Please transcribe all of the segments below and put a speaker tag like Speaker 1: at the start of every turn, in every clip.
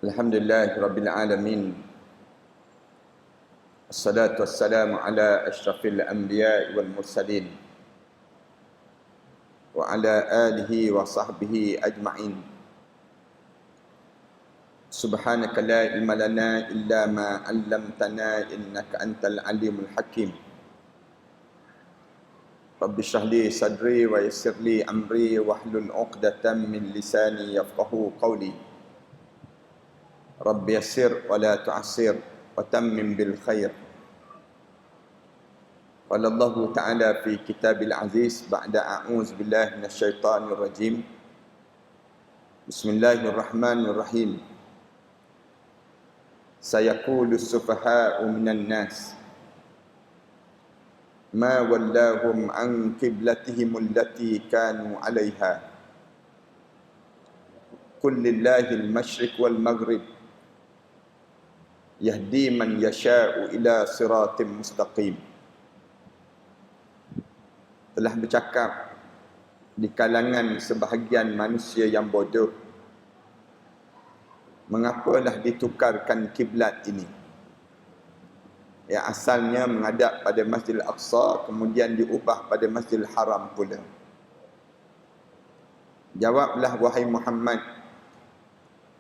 Speaker 1: Alhamdulillah Rabbil Alamin. Assalatu wassalamu ala ashrafil anbiya wal mursalin wa ala alihi wa sahbihi ajma'in. Subhanaka la ilma lana illa ma 'allamtana innaka antal alimul hakim. Rabbi shrah li sadri wa yassir li amri wahlul 'uqdatam min lisani yafqahu qawli. Rabbi yassir wa la tu'assir wa tammim bil khair. Qala Allah Ta'ala fi kitabil aziz ba'da a'udzu billahi minasyaitonir rajim. Bismillahirrahmanirrahim. Sayaqulu as-sufaha'u minan nas ma wallahum an qiblatihim allati kanu 'alayha. Qul lillahi al-masyriq wal maghrib yahdi man yasha'u ila siratim mustaqim. Telah bercakap di kalangan sebahagian manusia yang bodoh, mengapalah ditukarkan kiblat ini yang asalnya menghadap pada Masjidil Aqsa kemudian diubah pada Masjidil Haram pula. Jawablah wahai Muhammad,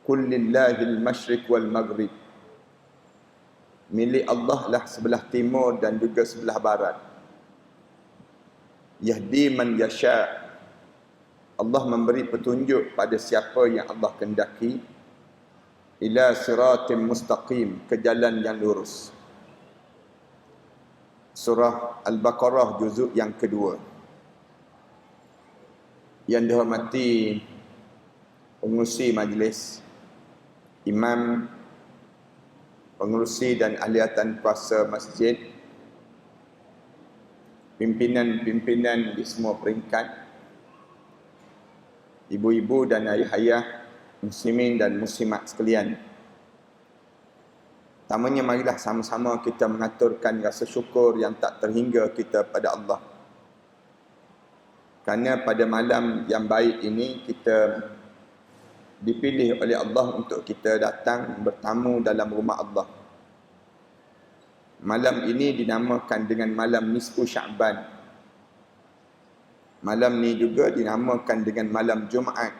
Speaker 1: qul lillahil masyriq wal maghrib, milik Allah lah sebelah timur dan juga sebelah barat. Yahdi man yasha', Allah memberi petunjuk pada siapa yang Allah kehendaki, ila siratim mustaqim, ke jalan yang lurus. Surah Al-Baqarah juzuk yang kedua. Yang dihormati pengurusi majlis, imam, pengurusi dan ahliatan kuasa masjid, pimpinan-pimpinan di semua peringkat, ibu-ibu dan ayah-ayah, muslimin dan muslimat sekalian. Pertamanya marilah sama-sama kita mengaturkan rasa syukur yang tak terhingga kita pada Allah. Kerana pada malam yang baik ini kita dipilih oleh Allah untuk kita datang bertamu dalam rumah Allah. Malam ini dinamakan dengan malam nisfu Sya'ban. Malam ni juga dinamakan dengan malam Jumaat.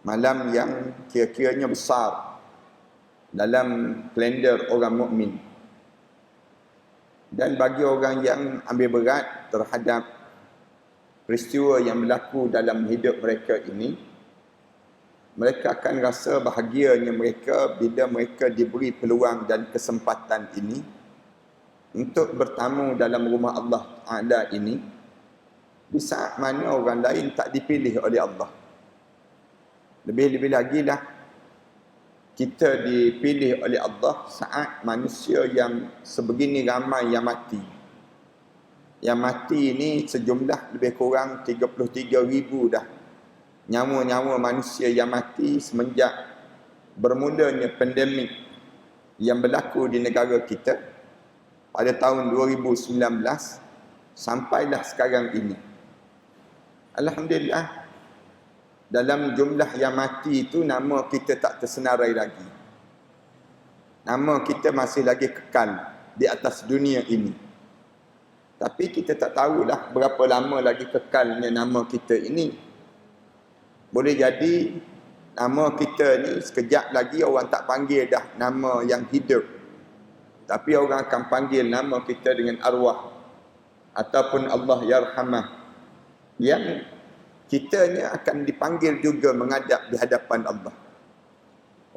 Speaker 1: Malam yang kira-kiranya besar dalam kalender orang mukmin. Dan bagi orang yang ambil berat terhadap peristiwa yang berlaku dalam hidup mereka ini, mereka akan rasa bahagianya mereka bila mereka diberi peluang dan kesempatan ini untuk bertamu dalam rumah Allah Ta'ala ini di saat mana orang lain tak dipilih oleh Allah. Lebih-lebih lagi lah kita dipilih oleh Allah saat manusia yang sebegini ramai yang mati. Yang mati ini sejumlah lebih kurang 33,000 dah. Nyawa-nyawa manusia yang mati semenjak bermulanya pandemik yang berlaku di negara kita pada tahun 2019 sampailah sekarang ini. Alhamdulillah, dalam jumlah yang mati itu nama kita tak tersenarai lagi. Nama kita masih lagi kekal di atas dunia ini. Tapi kita tak tahulah berapa lama lagi kekalnya nama kita ini. Boleh jadi nama kita ni sekejap lagi orang tak panggil dah nama yang hidup. Tapi orang akan panggil nama kita dengan arwah ataupun Allah yarhamah. Yang kitanya akan dipanggil juga menghadap di hadapan Allah.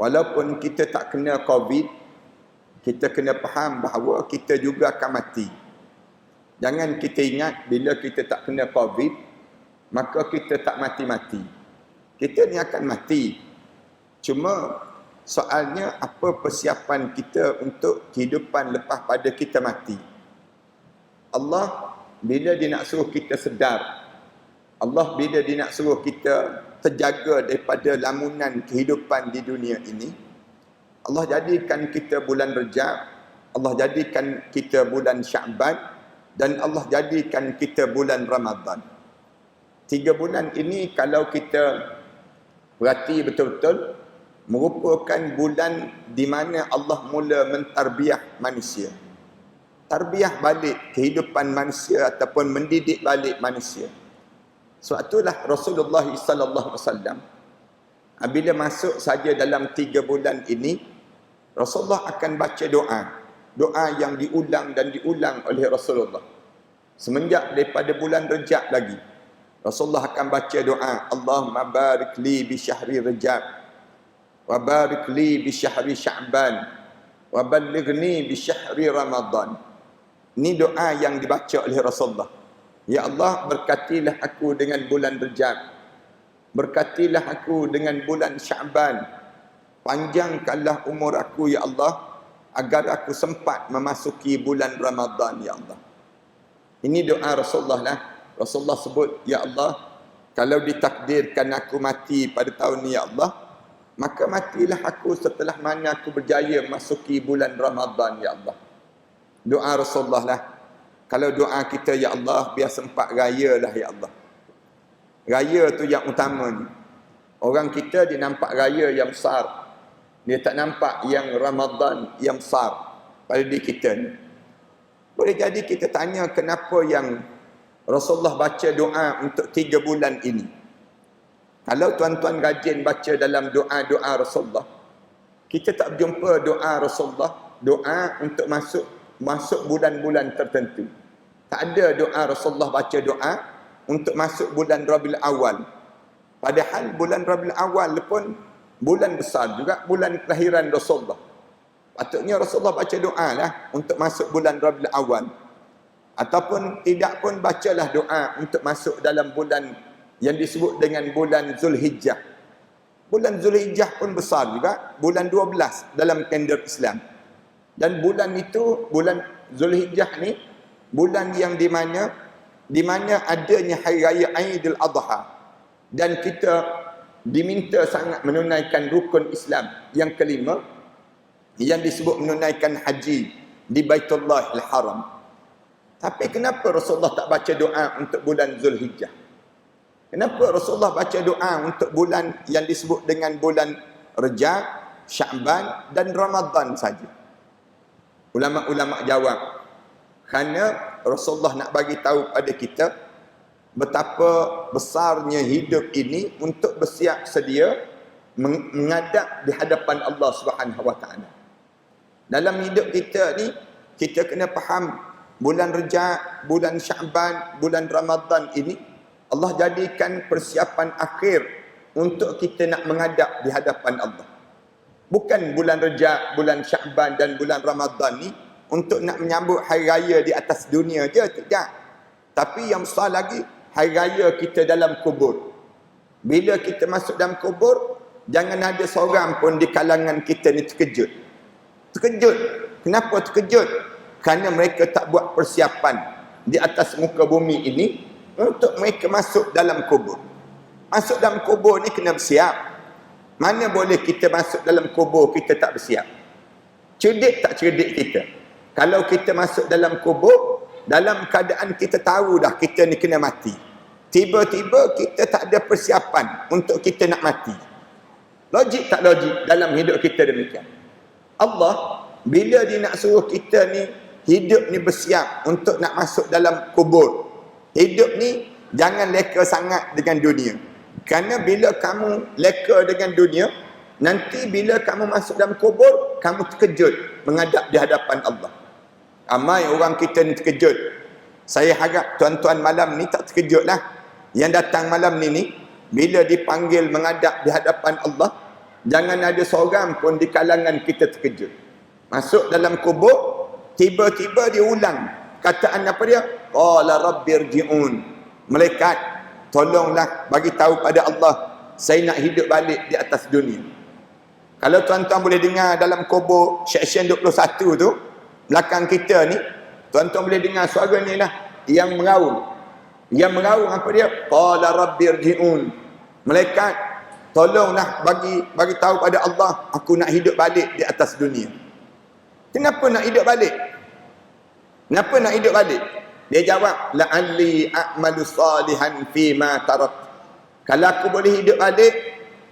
Speaker 1: Walaupun kita tak kena COVID, kita kena faham bahawa kita juga akan mati. Jangan kita ingat bila kita tak kena COVID, maka kita tak mati-mati. Kita ni akan mati. Cuma soalnya apa persiapan kita untuk kehidupan lepas pada kita mati. Allah bila dia nak suruh kita sedar, Allah bila dia nak suruh kita terjaga daripada lamunan kehidupan di dunia ini, Allah jadikan kita bulan Rejab, Allah jadikan kita bulan Sya'ban, dan Allah jadikan kita bulan Ramadan. 3 bulan ini kalau kita perhati betul-betul, merupakan bulan di mana Allah mula mentarbiah manusia. Tarbiah balik kehidupan manusia ataupun mendidik balik manusia. Sebab itulah Rasulullah sallallahu alaihi wasallam bila masuk saja dalam 3 bulan ini, Rasulullah akan baca doa. Doa yang diulang dan diulang oleh Rasulullah. Semenjak daripada bulan Rejab lagi, Rasulullah akan baca doa, Allahumma barik li bi syahri Rejab, wa barik li bi syahri Sya'ban, wa ballighni bi syahri Ramadan. Ini doa yang dibaca oleh Rasulullah. Ya Allah, berkatilah aku dengan bulan Rejab, berkatilah aku dengan bulan Sya'ban, panjangkanlah umur aku ya Allah, agar aku sempat memasuki bulan Ramadan ya Allah. Ini doa Rasulullah lah. Rasulullah sebut, ya Allah, kalau ditakdirkan aku mati pada tahun ni ya Allah, maka matilah aku setelah mana aku berjaya masuki bulan Ramadan ya Allah. Doa Rasulullah lah. Kalau doa kita, ya Allah, biar sempat raya lah ya Allah. Raya tu yang utamanya. Orang kita dia nampak raya yang besar, dia tak nampak yang Ramadan yang besar pada diri kita ni. Boleh jadi kita tanya kenapa yang Rasulullah baca doa untuk 3 bulan ini. Kalau tuan-tuan rajin baca dalam doa-doa Rasulullah, kita tak jumpa doa Rasulullah, doa untuk masuk bulan-bulan tertentu. Tak ada doa Rasulullah baca doa untuk masuk bulan Rabiul Awal. Padahal bulan Rabiul Awal pun bulan besar juga, bulan kelahiran Rasulullah. Patutnya Rasulullah baca doa lah untuk masuk bulan Rabiul Awal. Ataupun tidak pun bacalah doa untuk masuk dalam bulan yang disebut dengan bulan Zulhijjah. Bulan Zulhijjah pun besar juga, bulan 12 dalam kalender Islam. Dan bulan itu, bulan Zulhijjah ni, bulan yang di mana adanya hari raya Aidil Adha. Dan kita diminta sangat menunaikan rukun Islam yang kelima, yang disebut menunaikan haji di Baitullahil Haram. Tapi kenapa Rasulullah tak baca doa untuk bulan Zulhijjah? Kenapa Rasulullah baca doa untuk bulan yang disebut dengan bulan Rejab, Sya'ban dan Ramadan saja? Ulama-ulama jawab, kerana Rasulullah nak bagi tahu pada kita betapa besarnya hidup ini untuk bersiap sedia menghadap di hadapan Allah Subhanahu Wa Taala. Dalam hidup kita ni, kita kena faham bulan Rejab, bulan Sya'ban, bulan Ramadan ini Allah jadikan persiapan akhir untuk kita nak menghadap di hadapan Allah. Bukan bulan Rejab, bulan Sya'ban dan bulan Ramadan ni untuk nak menyambut hari raya di atas dunia je, tidak. Tapi yang besar lagi, hari raya kita dalam kubur. Bila kita masuk dalam kubur, jangan ada seorang pun di kalangan kita ni terkejut. Terkejut. Kenapa terkejut? Kerana mereka tak buat persiapan di atas muka bumi ini untuk mereka masuk dalam kubur. Masuk dalam kubur ni kena bersiap. Mana boleh kita masuk dalam kubur kita tak bersiap? Cerdik tak cerdik kita? Kalau kita masuk dalam kubur, dalam keadaan kita tahu dah kita ni kena mati, tiba-tiba kita tak ada persiapan untuk kita nak mati. Logik tak logik dalam hidup kita demikian? Allah bila dia nak suruh kita ni hidup ni bersiap untuk nak masuk dalam kubur, hidup ni jangan leka sangat dengan dunia. Kerana bila kamu leka dengan dunia, nanti bila kamu masuk dalam kubur, kamu terkejut menghadap di hadapan Allah. Ramai orang kita ni terkejut. Saya harap tuan-tuan malam ni tak terkejut lah. Yang datang malam ni, bila dipanggil menghadap di hadapan Allah, jangan ada seorang pun di kalangan kita terkejut. Masuk dalam kubur, tiba-tiba dia ulang. Kataan apa dia? Qala rabbirji'un. Malaikat, tolonglah bagi tahu pada Allah, saya nak hidup balik di atas dunia. Kalau tuan-tuan boleh dengar dalam kubur section 21 tu, belakang kita ni, tuan-tuan boleh dengar suara ni lah yang meraung. Yang meraung apa dia? Qala rabbirji'un. Malaikat, tolonglah bagi tahu pada Allah, aku nak hidup balik di atas dunia. Kenapa nak hidup balik? Kenapa nak hidup balik? Dia jawab, la'alli a'malu salihan fi ma tarak. Kalau aku boleh hidup balik,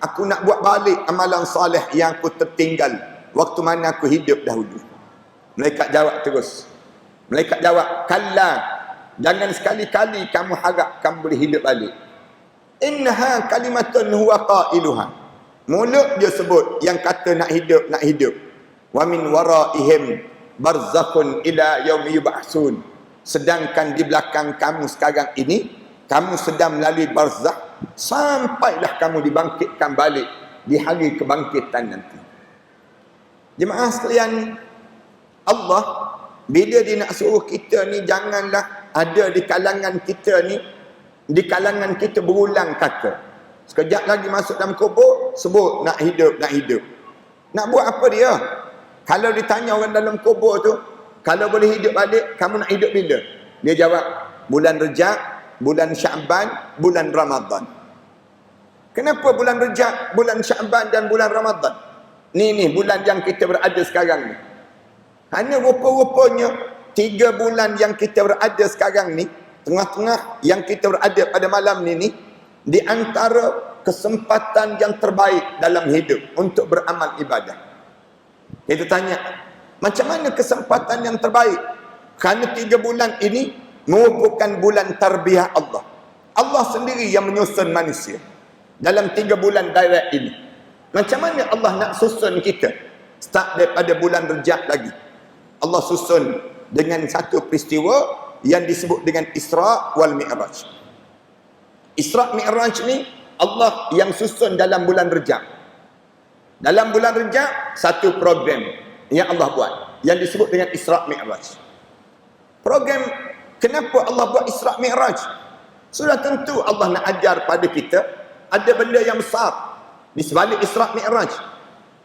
Speaker 1: Aku nak buat balik amalan soleh yang aku tertinggal waktu mana aku hidup dahulu. Malaikat jawab terus. Malaikat jawab, kalla, jangan sekali-kali kamu harap kamu boleh hidup balik. Innaha kalimatun huwa qailuha. Mulut dia sebut yang kata nak hidup, nak hidup. Wa min waraihim barzakhun ila yaumi yub'atsun. Sedangkan di belakang kamu sekarang ini, kamu sedang melalui barzakh sampailah kamu dibangkitkan balik di hari kebangkitan nanti. Jemaah sekalian, Allah bila dia nak suruh kita ni janganlah ada di kalangan kita ni, di kalangan kita berulang kata. Sekejap lagi masuk dalam kubur sebut nak hidup, nak hidup. Nak buat apa dia? Kalau ditanya orang dalam kubur tu, kalau boleh hidup balik, kamu nak hidup bila? Dia jawab, bulan Rejab, bulan Sya'ban, bulan Ramadan. Kenapa bulan Rejab, bulan Sya'ban dan bulan Ramadan? Ni bulan yang kita berada sekarang ni. Hanya rupa-rupanya 3 bulan yang kita berada sekarang ni, tengah-tengah yang kita berada pada malam ni, di antara kesempatan yang terbaik dalam hidup untuk beramal ibadah. Kita tanya, macam mana kesempatan yang terbaik? Kerana 3 bulan ini merupakan bulan tarbiyah Allah. Allah sendiri yang menyusun manusia dalam 3 bulan direct ini. Macam mana Allah nak susun kita? Start daripada bulan Rejab lagi. Allah susun dengan satu peristiwa yang disebut dengan Isra' wal Mi'raj. Isra' Mi'raj ni Allah yang susun dalam bulan Rejab. Dalam bulan Rejab satu program yang Allah buat yang disebut dengan Isra' Mi'raj. Program kenapa Allah buat Isra' Mi'raj? Sudah tentu Allah nak ajar pada kita ada benda yang besar di sebalik Isra' Mi'raj.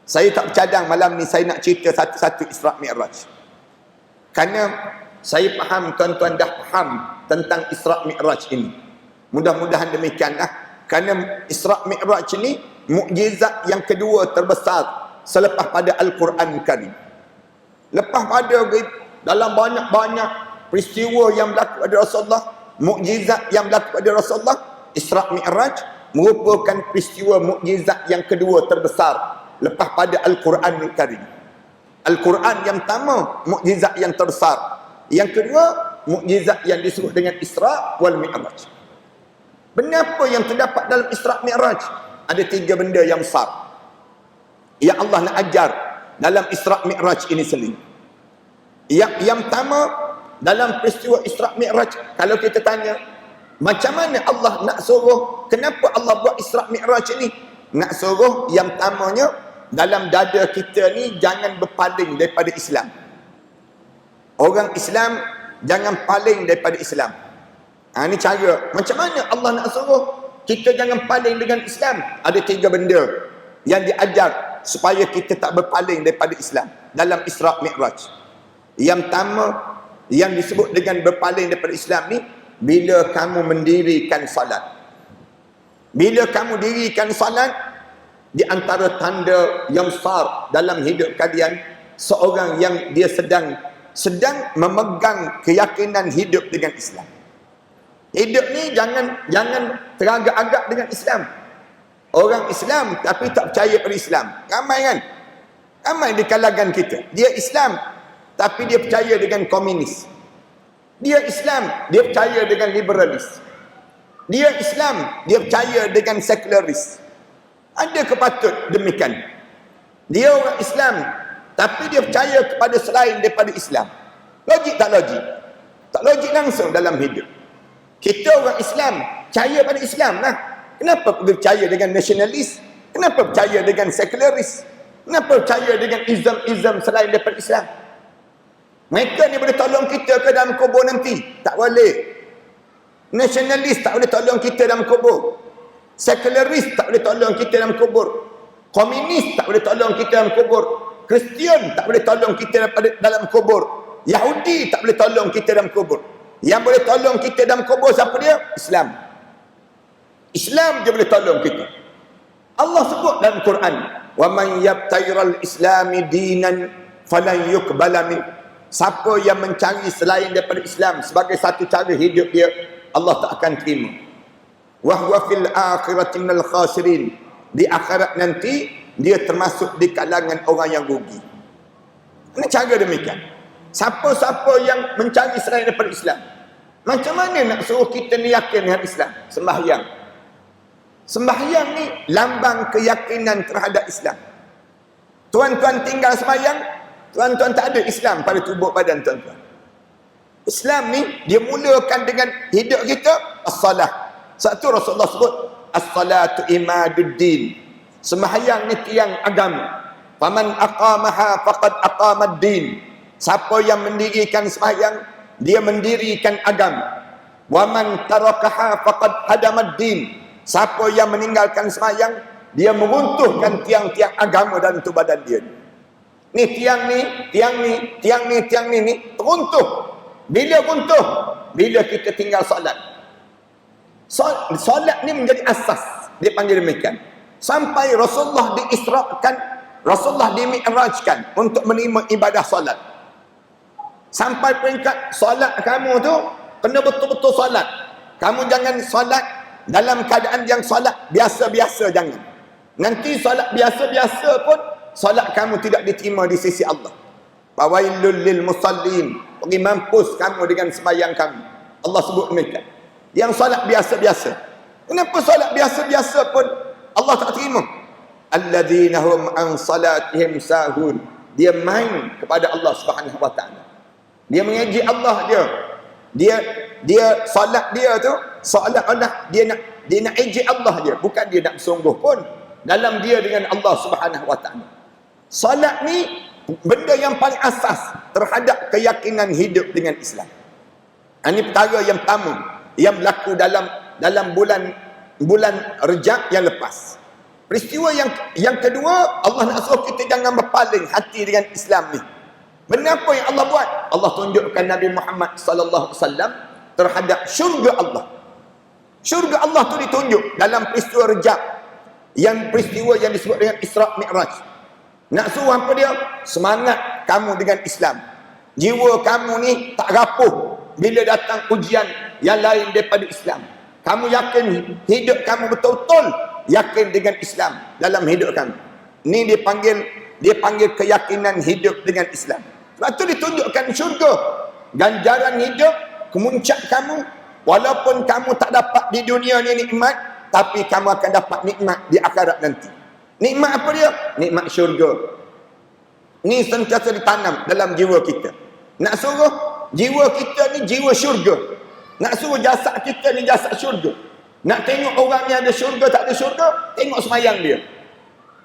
Speaker 1: Saya tak bercadang malam ni saya nak cerita satu-satu Isra' Mi'raj. Kerana saya faham tuan-tuan dah faham tentang Isra' Mi'raj ini. Mudah-mudahan demikianlah. Kerana Isra' Mi'raj ini mukjizat yang kedua terbesar selepas pada Al-Quran Karim. Lepas pada dalam banyak-banyak peristiwa yang berlaku pada Rasulullah, mukjizat yang berlaku pada Rasulullah, Isra' Mi'raj merupakan peristiwa mukjizat yang kedua terbesar lepas pada Al-Quran Karim. Al-Quran yang pertama mukjizat yang terbesar. Yang kedua mukjizat yang disebut dengan Isra' wal Mi'raj. Benda apa yang terdapat dalam Isra' Mi'raj? Ada 3 benda yang besar yang Allah nak ajar dalam Isra' Mi'raj ini sendiri. Yang pertama dalam peristiwa Isra' Mi'raj, kalau kita tanya macam mana Allah nak suruh, kenapa Allah buat Isra' Mi'raj ini? Nak suruh yang pertamanya dalam dada kita ni jangan berpaling daripada Islam. Orang Islam jangan paling daripada Islam. Ini cara. Macam mana Allah nak suruh kita jangan paling dengan Islam? Ada 3 benda yang diajar supaya kita tak berpaling daripada Islam dalam Isra' Mi'raj. Yang pertama yang disebut dengan berpaling daripada Islam ni, bila kamu mendirikan salat. Bila kamu dirikan salat, di antara tanda yang besar dalam hidup kalian, seorang yang dia sedang memegang keyakinan hidup dengan Islam. Hidup ni jangan teragak-agak dengan Islam. Orang Islam tapi tak percaya pada Islam. Ramai kan? Ramai di kalangan kita. Dia Islam tapi dia percaya dengan komunis. Dia Islam, dia percaya dengan liberalis. Dia Islam, dia percaya dengan sekularis. Ada kepatut demikian. Dia orang Islam tapi dia percaya kepada selain daripada Islam. Logik tak logik? Tak logik langsung dalam hidup. Kita orang Islam percaya pada Islam lah. Kenapa percaya dengan nasionalis? Kenapa percaya dengan sekularis? Kenapa percaya dengan Islam selain daripada Islam? Mereka ni boleh tolong kita ke dalam kubur nanti? Tak boleh. Nasionalis tak boleh tolong kita dalam kubur. Sekularis tak boleh tolong kita dalam kubur. Komunis tak boleh tolong kita dalam kubur. Kristian tak boleh tolong kita dalam kubur. Yahudi tak boleh tolong kita dalam kubur. Yang boleh tolong kita dalam kubur siapa dia? Islam. Islam dia boleh tolong kita. Allah sebut dalam Quran, "Wa man yabtaghiral islami dinan falan yuqbala min." Siapa yang mencari selain daripada Islam sebagai satu cara hidup dia, Allah tak akan terima. Wa huwa fil akhirati minal khasirin. di akhirat nanti dia termasuk di kalangan orang yang rugi. Ini cara demikian. Siapa-siapa yang mencari selain daripada Islam, macam mana nak suruh kita ni yakin dengan Islam? Sembahyang. Sembahyang ni lambang keyakinan terhadap Islam. Tuan-tuan tinggal sembahyang, tuan-tuan tak ada Islam pada tubuh badan tuan-tuan. Islam ni dia mulakan dengan hidup kita as-salah. Satu Rasulullah sebut as-salatu imaduddin. Sembahyang ni tiang agama. Faman aqamaha faqad aqamad-din. Siapa yang mendirikan sembahyang, dia mendirikan agama. Waman tarakaha faqad hadamad-din. Siapa yang meninggalkan sembahyang, dia meruntuhkan tiang-tiang agama dalam tubuh badan dia. Ni tiang ni, tiang ni, tiang ni, tiang ni teruntuh. Bila runtuh? Bila kita tinggal solat. Solat ni menjadi asas. Dia panggil demikian. Sampai Rasulullah diisrakan, Rasulullah dimi'rajkan untuk menerima ibadah solat. Sampai peringkat solat kamu tu kena betul-betul solat. Kamu jangan solat dalam keadaan yang solat biasa-biasa, jangan. Nanti solat biasa-biasa pun solat kamu tidak diterima di sisi Allah. Fawailul lil musallin. Pergi mampus kamu dengan sembahyang kamu. Allah sebut demikian. Yang solat biasa-biasa. Kenapa solat biasa-biasa pun Allah tak terima? Alladzina hum an salatihim sahun. Dia main kepada Allah Subhanahu wa taala. Dia mengeji Allah dia solat dia tu seolah-olah dia nak eji Allah dia, bukan dia nak sungguh pun dalam dia dengan Allah Subhanahu wa taala. Solat ni benda yang paling asas terhadap keyakinan hidup dengan Islam. Ini perkara yang pertama yang berlaku dalam bulan Rejab yang lepas. Peristiwa yang kedua, Allah nak suruh kita jangan berpaling hati dengan Islam ni. Benda apa yang Allah buat? Allah tunjukkan Nabi Muhammad sallallahu alaihi wasallam terhadap syurga Allah. Syurga Allah tu ditunjuk dalam peristiwa Rejab, yang peristiwa yang disebut dengan Isra' Mi'raj. Nak suruh apa dia? Semangat kamu dengan Islam. Jiwa kamu ni tak rapuh bila datang ujian yang lain daripada Islam. Kamu yakin hidup kamu betul-betul yakin dengan Islam dalam hidup kamu. Ini dia panggil keyakinan hidup dengan Islam. Sebab tu ditunjukkan syurga. Ganjaran hidup, kemuncak kamu, walaupun kamu tak dapat di dunia ni nikmat, tapi kamu akan dapat nikmat di akhirat nanti. Nikmat apa dia? Nikmat syurga. Ni sentiasa ditanam dalam jiwa kita. Nak suruh jiwa kita ni jiwa syurga. Nak suruh jasad kita ni jasad syurga. Nak tengok orang yang ada syurga tak ada syurga, tengok semayang dia.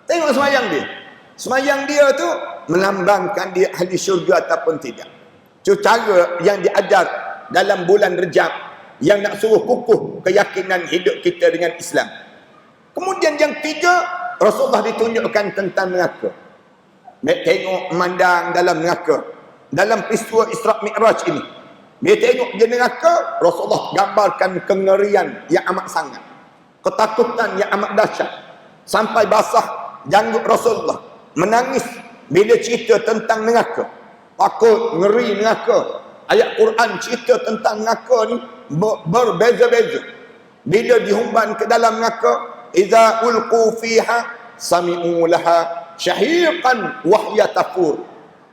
Speaker 1: Tengok semayang dia. Semayang dia tu melambangkan dia ahli syurga ataupun tidak. Itu cara yang diajar dalam bulan Rejab yang nak suruh kukuh keyakinan hidup kita dengan Islam. Kemudian yang tiga, Rasulullah ditunjukkan tentang neraka. Tengok memandang dalam neraka. Dalam peristiwa Isra' Mi'raj ini, dia tengok je neraka, Rasulullah gambarkan kengerian yang amat sangat, ketakutan yang amat dahsyat, sampai basah janggut Rasulullah, menangis bila cerita tentang neraka. Takut, ngeri neraka. Ayat Quran cerita tentang neraka ni berbeza-beza. Bila dihumban ke dalam neraka, idza ulqu fiha sami'u laha syahiqan wa hiya tafur.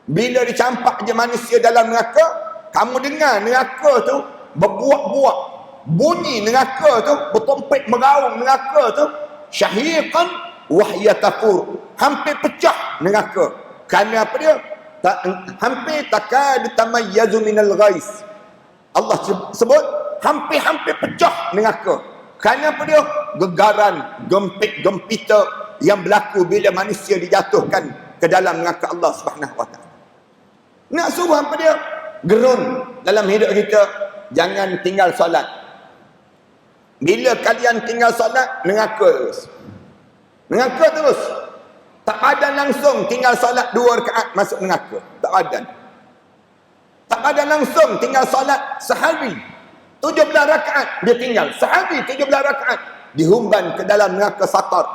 Speaker 1: Bila dicampak je manusia dalam neraka, kamu dengar neraka tu berbuak-buak. Bunyi neraka tu, bertompek meraung neraka tu, syahiqan wa hiya tafur. Hampir pecah neraka. Kerana apa dia? Hampir takad tamayyazu minal ghais. Allah sebut hampir-hampir pecah neraka. Kerana apa dia? Gegaran, gempit-gempita yang berlaku bila manusia dijatuhkan ke dalam neraka Allah Subhanahu wa taala. Nak suruh apa dia? Gerun dalam hidup kita, jangan tinggal solat. Bila kalian tinggal solat, neraka terus. Neraka terus. Tak padan langsung tinggal solat 2 rakaat masuk neraka. Tak padan. Tak padan langsung tinggal solat sehari 17 rakaat dia tinggal. Sehari 17 rakaat dihumban ke dalam neraka Saqar.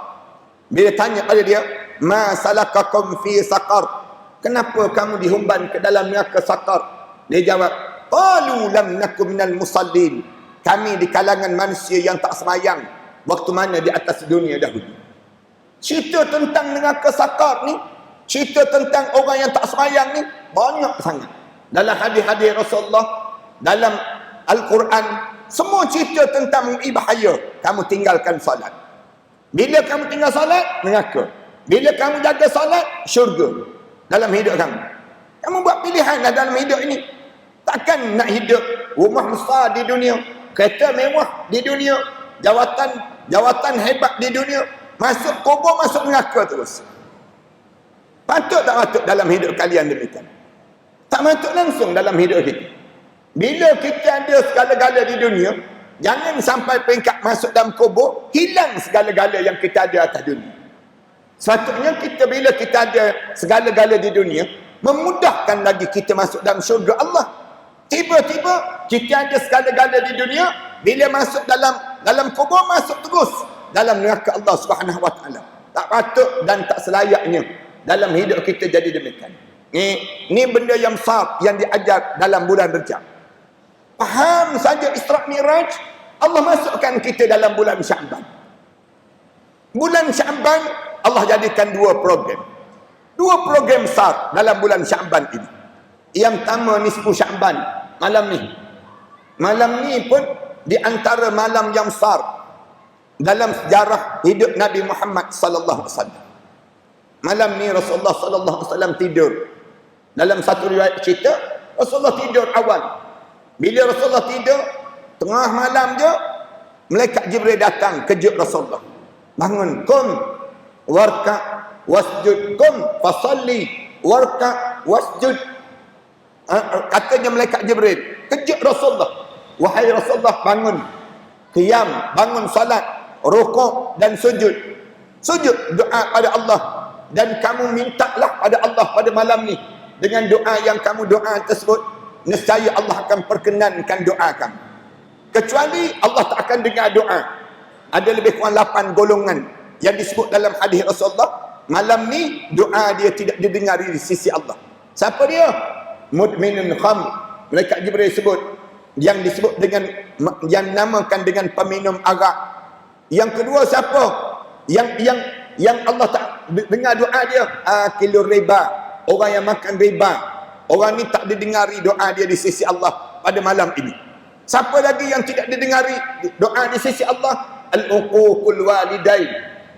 Speaker 1: Bila tanya pada dia, ma salakakum fi saqar? Kenapa kamu dihumban ke dalam neraka Saqar? Dia jawab, qalu lam nakum minal musallin. Kami di kalangan manusia yang tak semayang waktu mana di atas dunia dahulu. Cerita tentang neraka sakar ni, cerita tentang orang yang tak sembahyang ni banyak sangat. Dalam hadis-hadis Rasulullah, dalam Al-Quran, semua cerita tentang bahaya kamu tinggalkan solat. Bila kamu tinggal solat, neraka. Bila kamu jaga solat, syurga dalam hidup kamu. Kamu buat pilihan dalam hidup ini. Takkan nak hidup rumah besar di dunia, kereta mewah di dunia, jawatan hebat di dunia, masuk kubur, masuk neraka terus. Patut tak patut dalam hidup kalian demikian? Tak patut langsung dalam hidup kita. Bila kita ada segala-gala di dunia, jangan sampai peringkat masuk dalam kubur, hilang segala-gala yang kita ada atas dunia. Sepatutnya kita, bila kita ada segala-gala di dunia, memudahkan lagi kita masuk dalam syurga Allah. Tiba-tiba kita ada segala-gala di dunia, bila masuk dalam kubur, masuk terus dalam neraka Allah Subhanahu Wa Taala. Tak patut dan tak selayaknya dalam hidup kita jadi demikian. Ni benda yang besar yang diajar dalam bulan Rejab. Faham saja Isra' Mi'raj, Allah masukkan kita dalam bulan Sya'ban. Bulan Sya'ban Allah jadikan dua program besar dalam bulan Sya'ban ini. Yang pertama nisfu Sya'ban, malam ni pun di antara malam yang besar dalam sejarah hidup Nabi Muhammad sallallahu alaihi wasallam. Malam ni Rasulullah sallallahu alaihi wasallam tidur. Dalam satu riwayat cerita, Rasulullah tidur awal. Bila Rasulullah tidur, tengah malam je, malaikat Jibril datang kejut Rasulullah. Bangun, kum warka wasjud, kum fasalli warka wasjud. Katanya malaikat Jibril kejut Rasulullah. Wahai Rasulullah, bangun, qiyam, bangun salat, rukuk dan sujud. Sujud doa pada Allah, dan kamu mintalah pada Allah pada malam ni. Dengan doa yang kamu doa tersebut, nescaya Allah akan perkenankan doa kamu. Kecuali Allah tak akan dengar doa. Ada lebih kurang 8 golongan yang disebut dalam hadis Rasulullah. Malam ni doa dia tidak didengari di sisi Allah. Siapa dia? Mudminun khamr. Malaikat Jibril sebut, yang disebut dengan, yang namakan dengan peminum arak. Yang kedua siapa? Yang Allah tak dengar doa dia, akilur riba, orang yang makan riba. Orang ni tak didengari doa dia di sisi Allah pada malam ini. Siapa lagi yang tidak didengari doa di sisi Allah? Al-uququl walidain,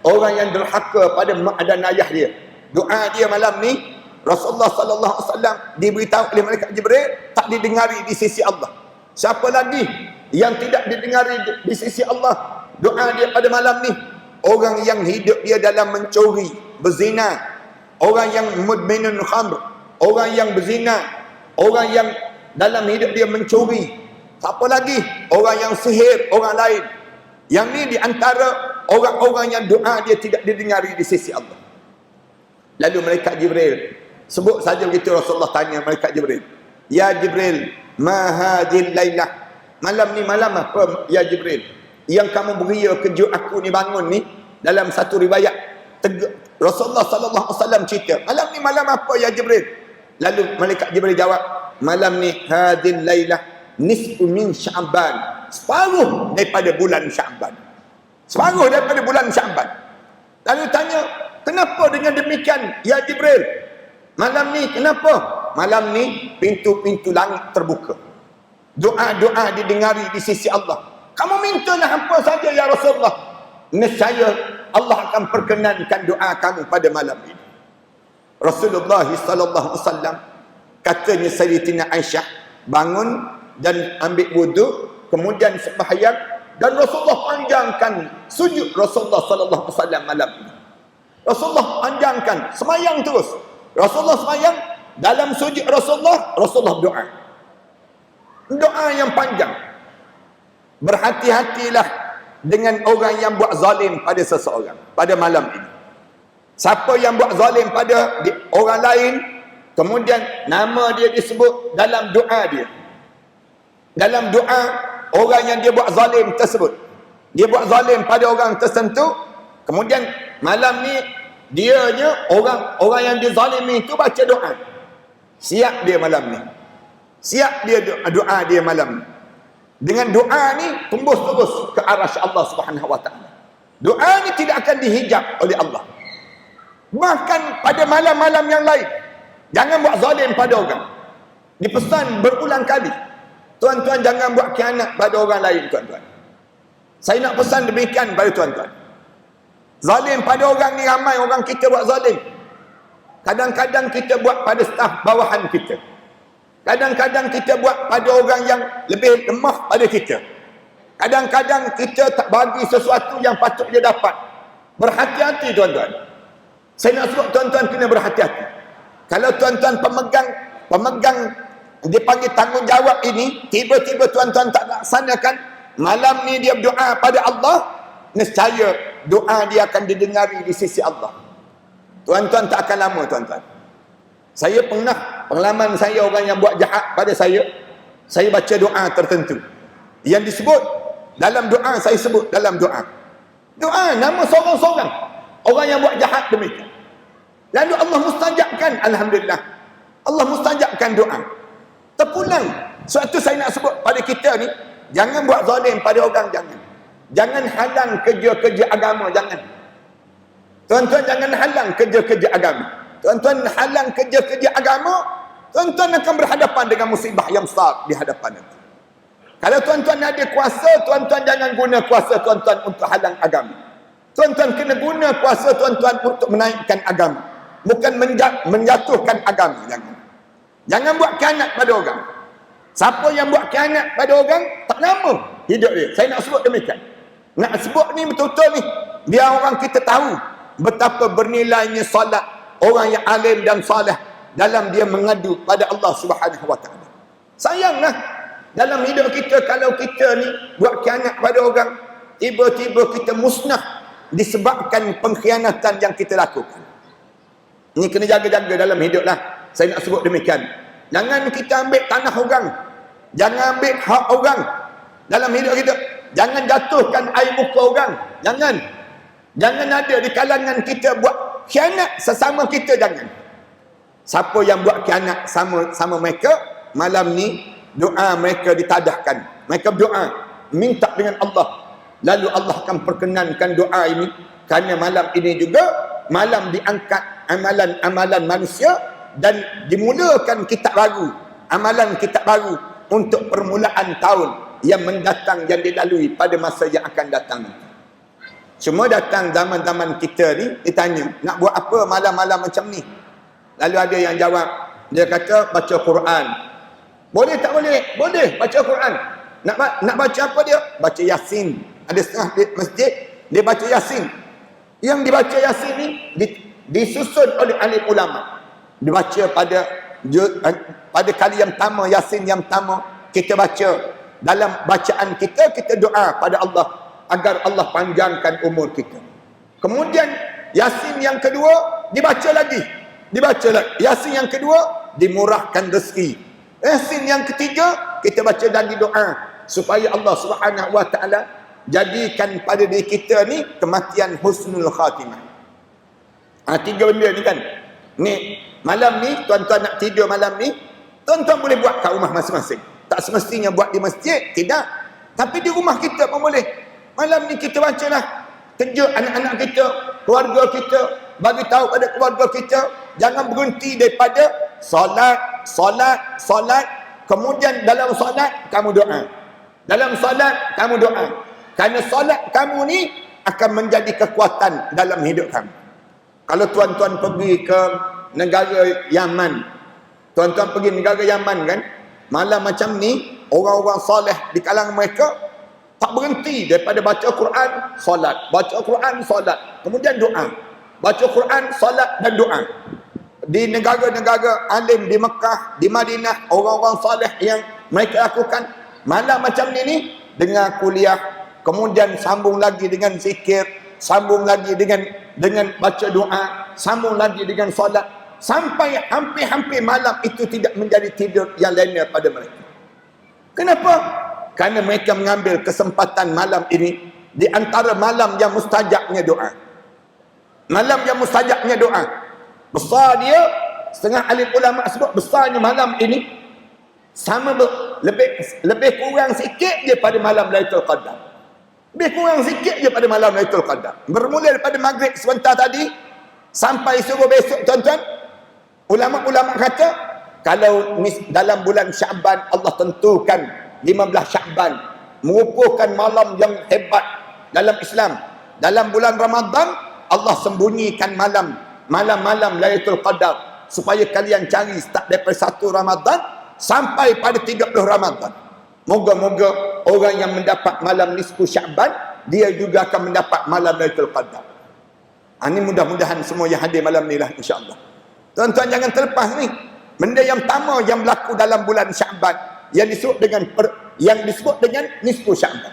Speaker 1: orang yang derhaka pada mak dan ayah dia. Doa dia malam ni, Rasulullah sallallahu alaihi wasallam diberitahu oleh malaikat Jibril, tak didengari di sisi Allah. Siapa lagi yang tidak didengari di sisi Allah doa dia pada malam ni? Orang yang hidup dia dalam mencuri, berzina, orang yang mudminun khamr, orang yang berzina, orang yang dalam hidup dia mencuri. Siapa lagi? Orang yang sihir orang lain. Yang ni di antara orang-orang yang doa dia tidak didengari di sisi Allah. Lalu malaikat Jibril sebut saja begitu, Rasulullah tanya malaikat Jibril, ya Jibril, ma hadhil lailah, malam ni malam apa ya Jibril yang kamu beria kejut aku ni bangun ni? Dalam satu riwayat Rasulullah sallallahu alaihi wasallam cerita, malam ni malam apa ya Jibril? Lalu malaikat Jibril jawab, malam ni hadhil lailah nisfu min Sya'ban, separuh daripada bulan Sya'ban. Separuh daripada bulan Sya'ban. Lalu tanya, kenapa dengan demikian ya Jibril? Malam ni kenapa? Malam ni pintu-pintu langit terbuka. Doa-doa didengari di sisi Allah. Kamu mintalah apa saja ya Rasulullah, nescaya Allah akan perkenankan doa kamu pada malam ini. Rasulullah sallallahu alaihi wasallam katanya Sayyidatina Aisyah bangun dan ambil wuduk, kemudian sembahyang, dan Rasulullah panjangkan sujud Rasulullah sallallahu alaihi wasallam malam ini. Rasulullah panjangkan, sembahyang terus. Rasulullah sembahyang, dalam sujud Rasulullah doa. Doa yang panjang. Berhati-hatilah dengan orang yang buat zalim pada seseorang pada malam ini. Siapa yang buat zalim pada orang lain, kemudian nama dia disebut dalam doa dia. Dalam doa orang yang dia buat zalim tersebut, dia buat zalim pada orang tertentu, kemudian malam ni dianya orang yang dizalimi itu baca doa. Siap dia malam ni. Siap dia doa dia malam ni. Dengan doa ni tembus terus ke arasy Allah Subhanahu Wa Taala. Doa ni tidak akan dihijab oleh Allah. Bahkan pada malam-malam yang lain, jangan buat zalim pada orang. Dipesan berulang kali, tuan-tuan jangan buat khianat pada orang lain, tuan-tuan. Saya nak pesan demikian pada tuan-tuan. Zalim pada orang ni, ramai orang kita buat zalim. Kadang-kadang kita buat pada staf bawahan kita. Kadang-kadang kita buat pada orang yang lebih lemah pada kita. Kadang-kadang kita tak bagi sesuatu yang patut dia dapat. Berhati-hati, tuan-tuan. Saya nak suruh tuan-tuan kena berhati-hati. Kalau tuan-tuan pemegang dipanggil tanggungjawab ini, tiba-tiba tuan-tuan tak laksanakan, malam ni dia berdoa pada Allah, nescaya doa dia akan didengari di sisi Allah. Tuan-tuan tak akan lama, tuan-tuan. Saya pernah, pengalaman saya, orang yang buat jahat pada saya baca doa tertentu. Yang disebut dalam doa, saya sebut dalam doa. Doa nama seorang-seorang orang yang buat jahat demikian. Lalu Allah mustajabkan, alhamdulillah. Allah mustajabkan doa. Terpulang. Sebab tu saya nak sebut pada kita ni, jangan buat zalim pada orang, jangan. Jangan halang kerja-kerja agama, jangan. Tuan-tuan jangan halang kerja-kerja agama. Tuan-tuan halang kerja-kerja agama, tuan-tuan akan berhadapan dengan musibah yang besar di hadapan nanti. Kalau tuan-tuan ada kuasa, tuan-tuan jangan guna kuasa tuan-tuan untuk halang agama. Tuan-tuan kena guna kuasa tuan-tuan untuk menaikkan agama, bukan menjatuhkan agama. Jangan buat khianat pada orang. Siapa yang buat khianat pada orang, tak lama hidup dia. Saya nak sebut demikian. Nak sebut ni betul-betul ni, biar orang kita tahu betapa bernilainya solat orang yang alim dan salih dalam dia mengadu pada Allah Subhanahu wa taala. Sayanglah dalam hidup kita, kalau kita ni buat khianat pada orang, tiba-tiba kita musnah disebabkan pengkhianatan yang kita lakukan. Ini kena jaga-jaga dalam hidup lah. Saya nak sebut demikian. Jangan kita ambil tanah orang, jangan ambil hak orang dalam hidup kita. Jangan jatuhkan air muka orang. Jangan ada di kalangan kita buat khianat sesama kita, jangan. Siapa yang buat khianat sama mereka, malam ni doa mereka ditadahkan. Mereka berdoa, minta dengan Allah. Lalu Allah akan perkenankan doa ini, kerana malam ini juga malam diangkat amalan-amalan manusia dan dimulakan kitab baru, amalan kitab baru untuk permulaan tahun yang mendatang, yang dilalui pada masa yang akan datang. Semua datang zaman-zaman kita ni, ditanya, nak buat apa malam-malam macam ni? Lalu ada yang jawab, dia kata baca Quran. Boleh tak boleh? Boleh baca Quran. Nak baca apa dia? Baca Yasin. Ada setengah masjid, dia baca Yasin. Yang dibaca Yasin ni disusun oleh alim ulama. Dibaca pada kali yang pertama, Yasin yang pertama, kita baca. Dalam bacaan kita doa pada Allah agar Allah panjangkan umur kita. Kemudian Yasin yang kedua dibaca lagi. Yasin yang kedua dimurahkan rezeki. Yasin yang ketiga kita baca lagi doa supaya Allah Subhanahu wa taala jadikan pada diri kita ni kematian husnul khatimah. Tiga benda ni kan. Ni malam ni tuan-tuan nak tidur malam ni, tuan-tuan boleh buat kat rumah masing-masing. Tak semestinya buat di masjid, tidak. Tapi di rumah kita pun boleh. Malam ni kita bacalah, kejut anak-anak kita, keluarga kita, bagi tahu pada keluarga kita, jangan berhenti daripada solat. Kemudian dalam solat kamu doa. Dalam solat kamu doa. Kerana solat kamu ni akan menjadi kekuatan dalam hidup kamu. Kalau tuan-tuan pergi ke negara Yaman, tuan-tuan pergi negara Yaman kan, malam macam ni, orang-orang soleh di kalangan mereka tak berhenti daripada baca Quran, solat. Baca Quran, solat. Kemudian doa. Baca Quran, solat dan doa. Di negara-negara alim di Mekah, di Madinah, orang-orang soleh yang mereka lakukan malam macam ni dengan kuliah, kemudian sambung lagi dengan zikir, sambung lagi dengan baca doa, sambung lagi dengan solat, sampai hampir-hampir malam itu tidak menjadi tidur yang lena pada mereka. Kenapa? Kerana mereka mengambil kesempatan malam ini di antara malam yang mustajabnya doa. Malam yang mustajabnya doa. Besar dia, setengah alim ulama sebut besarnya malam ini sama lebih kurang sikit je pada malam Lailatul Qadar. Lebih kurang sikit je pada malam Lailatul Qadar. Bermula daripada maghrib sebentar tadi Sampai suruh besok, tuan-tuan, ulama-ulama kata, kalau dalam bulan Syaban Allah tentukan 15 Syaban merupakan malam yang hebat dalam Islam. Dalam bulan Ramadan Allah sembunyikan malam-malam Lailatul Qadar supaya kalian cari start daripada 1 Ramadan sampai pada 30 Ramadan. Moga-moga orang yang mendapat malam nisfu Syaban dia juga akan mendapat malam Lailatul Qadar. Ini mudah-mudahan semua yang hadir malam ni lah, insya-Allah. Tuan-tuan jangan terlepas ni. Benda yang pertama yang berlaku dalam bulan Syaban yang disebut dengan nisfu Syaban.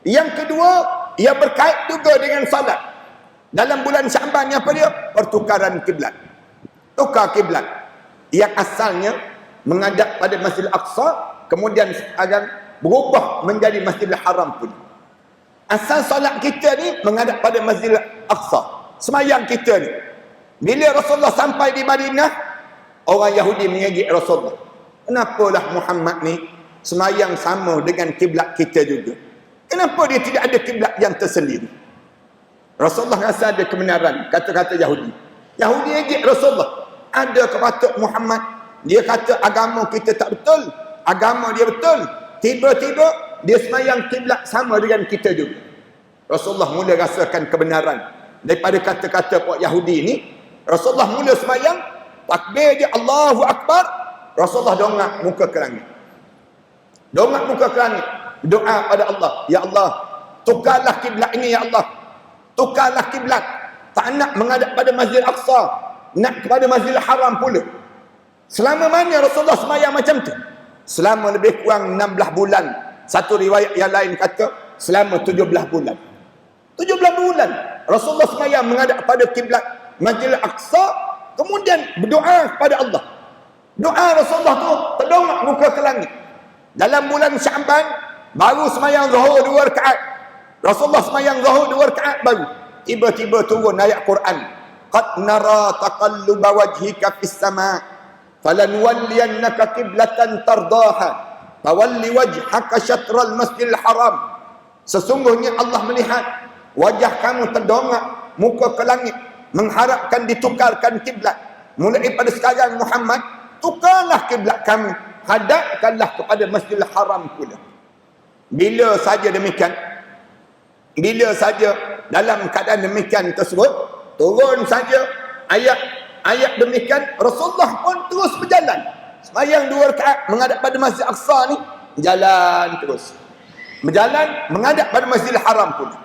Speaker 1: Yang kedua, ia berkait juga dengan salat. Dalam bulan Syaban ni apa dia? Pertukaran kiblat. Tukar kiblat. Yang asalnya menghadap pada Masjidil Aqsa, kemudian sekarang berubah menjadi Masjidil Haram pun. Asal solat kita ni menghadap pada Masjidil Aqsa. Semayang kita ni. Bila Rasulullah sampai di Madinah, orang Yahudi mengejek Rasulullah. Kenapalah Muhammad ni semayang sama dengan kiblat kita juga? Kenapa dia tidak ada kiblat yang tersendiri? Rasulullah rasa ada kebenaran kata-kata Yahudi. Yahudi ejek Rasulullah. Ada kepatut Muhammad, dia kata agama kita tak betul, agama dia betul. Tiba-tiba dia semayang kiblat sama dengan kita juga. Rasulullah mula rasakan kebenaran daripada kata-kata puak Yahudi ni. Rasulullah mula semayang, takbir dia Allahu Akbar, Rasulullah dongak muka ke langit. Dongak muka ke langit, doa pada Allah, ya Allah, tukarlah kiblat ini ya Allah. Tukarlah kiblat. Tak nak menghadap pada Masjid Aqsa, nak kepada Masjidil Haram pula. Selama mana Rasulullah semayang macam tu? Selama lebih kurang 16 bulan. Satu riwayat yang lain kata selama 17 bulan. 17 bulan Rasulullah semayang menghadap pada kiblat Masjidil Aqsa, kemudian berdoa kepada Allah. Doa Rasulullah tu terdongak muka ke langit. Dalam bulan Syaban baru semayang zuhur 2 rakaat. Rasulullah semayang zuhur 2 rakaat baru. Tiba-tiba turun ayat Quran. Qad nara taqalluba wajhika fis sama' falanwalliyannaka qiblatan tardaha fawalli wajhaka syatral Masjidil Haram. Sesungguhnya Allah melihat wajah kamu terdongak muka ke langit mengharapkan ditukarkan kiblat. Mulai pada sekarang Muhammad, tukarlah kiblat kamu, hadapkanlah kepada Masjidil Haram pula. Bila saja demikian, bila saja dalam keadaan demikian tersebut, turun saja ayat demikian, Rasulullah pun terus berjalan. Semayang 2 rakaat menghadap pada Masjid Aqsa ni, jalan terus. Berjalan menghadap pada Masjidil Haram pula.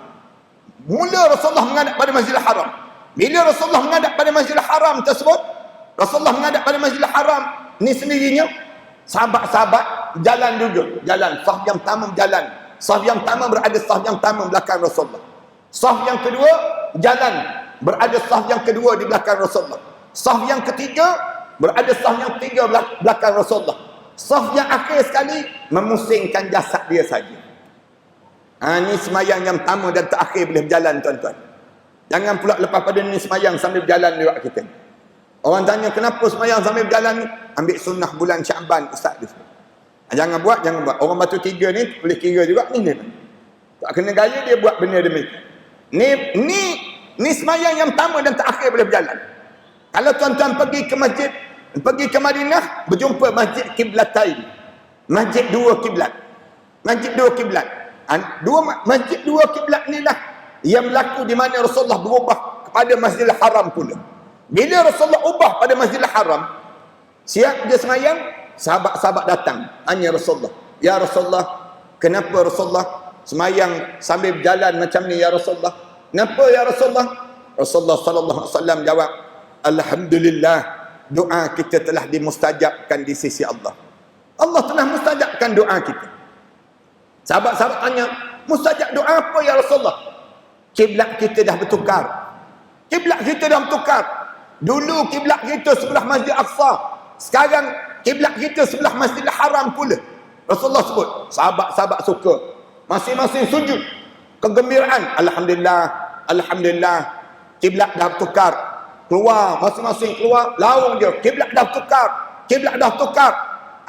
Speaker 1: Mula Rasulullah menghadap pada Masjidil Haram. Bila Rasulullah menghadap pada Masjidil Haram tersebut, Rasulullah menghadap pada Masjidil Haram ni sendirinya, sahabat-sahabat jalan juga. Jalan, saf yang pertama berjalan. Saf yang pertama berada saf yang pertama belakang Rasulullah. Saf yang kedua jalan, berada saf yang kedua di belakang Rasulullah. Saf yang ketiga berada saf yang ketiga belakang Rasulullah. Saf yang akhir sekali memusingkan jasad dia saja. Ini semayang yang pertama dan terakhir boleh berjalan, tuan-tuan. Jangan pula lepas pada ni semayang sambil berjalan lewat kita. Orang tanya kenapa semayang sambil berjalan ni? Ambil sunnah bulan Syaban ustaz dia. Jangan buat. Orang batu tiga ni boleh kira juga ni dia. Tak kena gaya dia buat benda demikian. Ni semayang yang pertama dan terakhir boleh berjalan. Kalau tuan-tuan pergi ke Madinah, berjumpa Masjid Qiblatain. Masjid 2 kiblat. Masjid 2 kiblat. Masjid 2 kiblat ni lah yang berlaku di mana Rasulullah berubah kepada Masjidil Haram pula. Bila Rasulullah ubah pada Masjidil Haram, siap dia semayang, sahabat-sahabat datang tanya Rasulullah, ya Rasulullah, kenapa Rasulullah semayang sambil berjalan macam ni ya Rasulullah? Kenapa ya Rasulullah? Rasulullah sallallahu alaihi wasallam jawab, alhamdulillah, doa kita telah dimustajabkan di sisi Allah. Allah telah mustajabkan doa kita. Sahabat-sahabat tanya, mustajab doa apa ya Rasulullah? Kiblat kita dah bertukar. Kiblat kita dah bertukar. Dulu kiblat kita sebelah Masjid Aqsa, sekarang kiblat kita sebelah Masjidil Haram pula. Rasulullah sebut, sahabat-sahabat suka. Masing-masing sujud. Kegembiraan. Alhamdulillah, alhamdulillah. Kiblat dah bertukar. Keluar, masing-masing keluar, laung dia. Kiblat dah bertukar. Kiblat dah bertukar.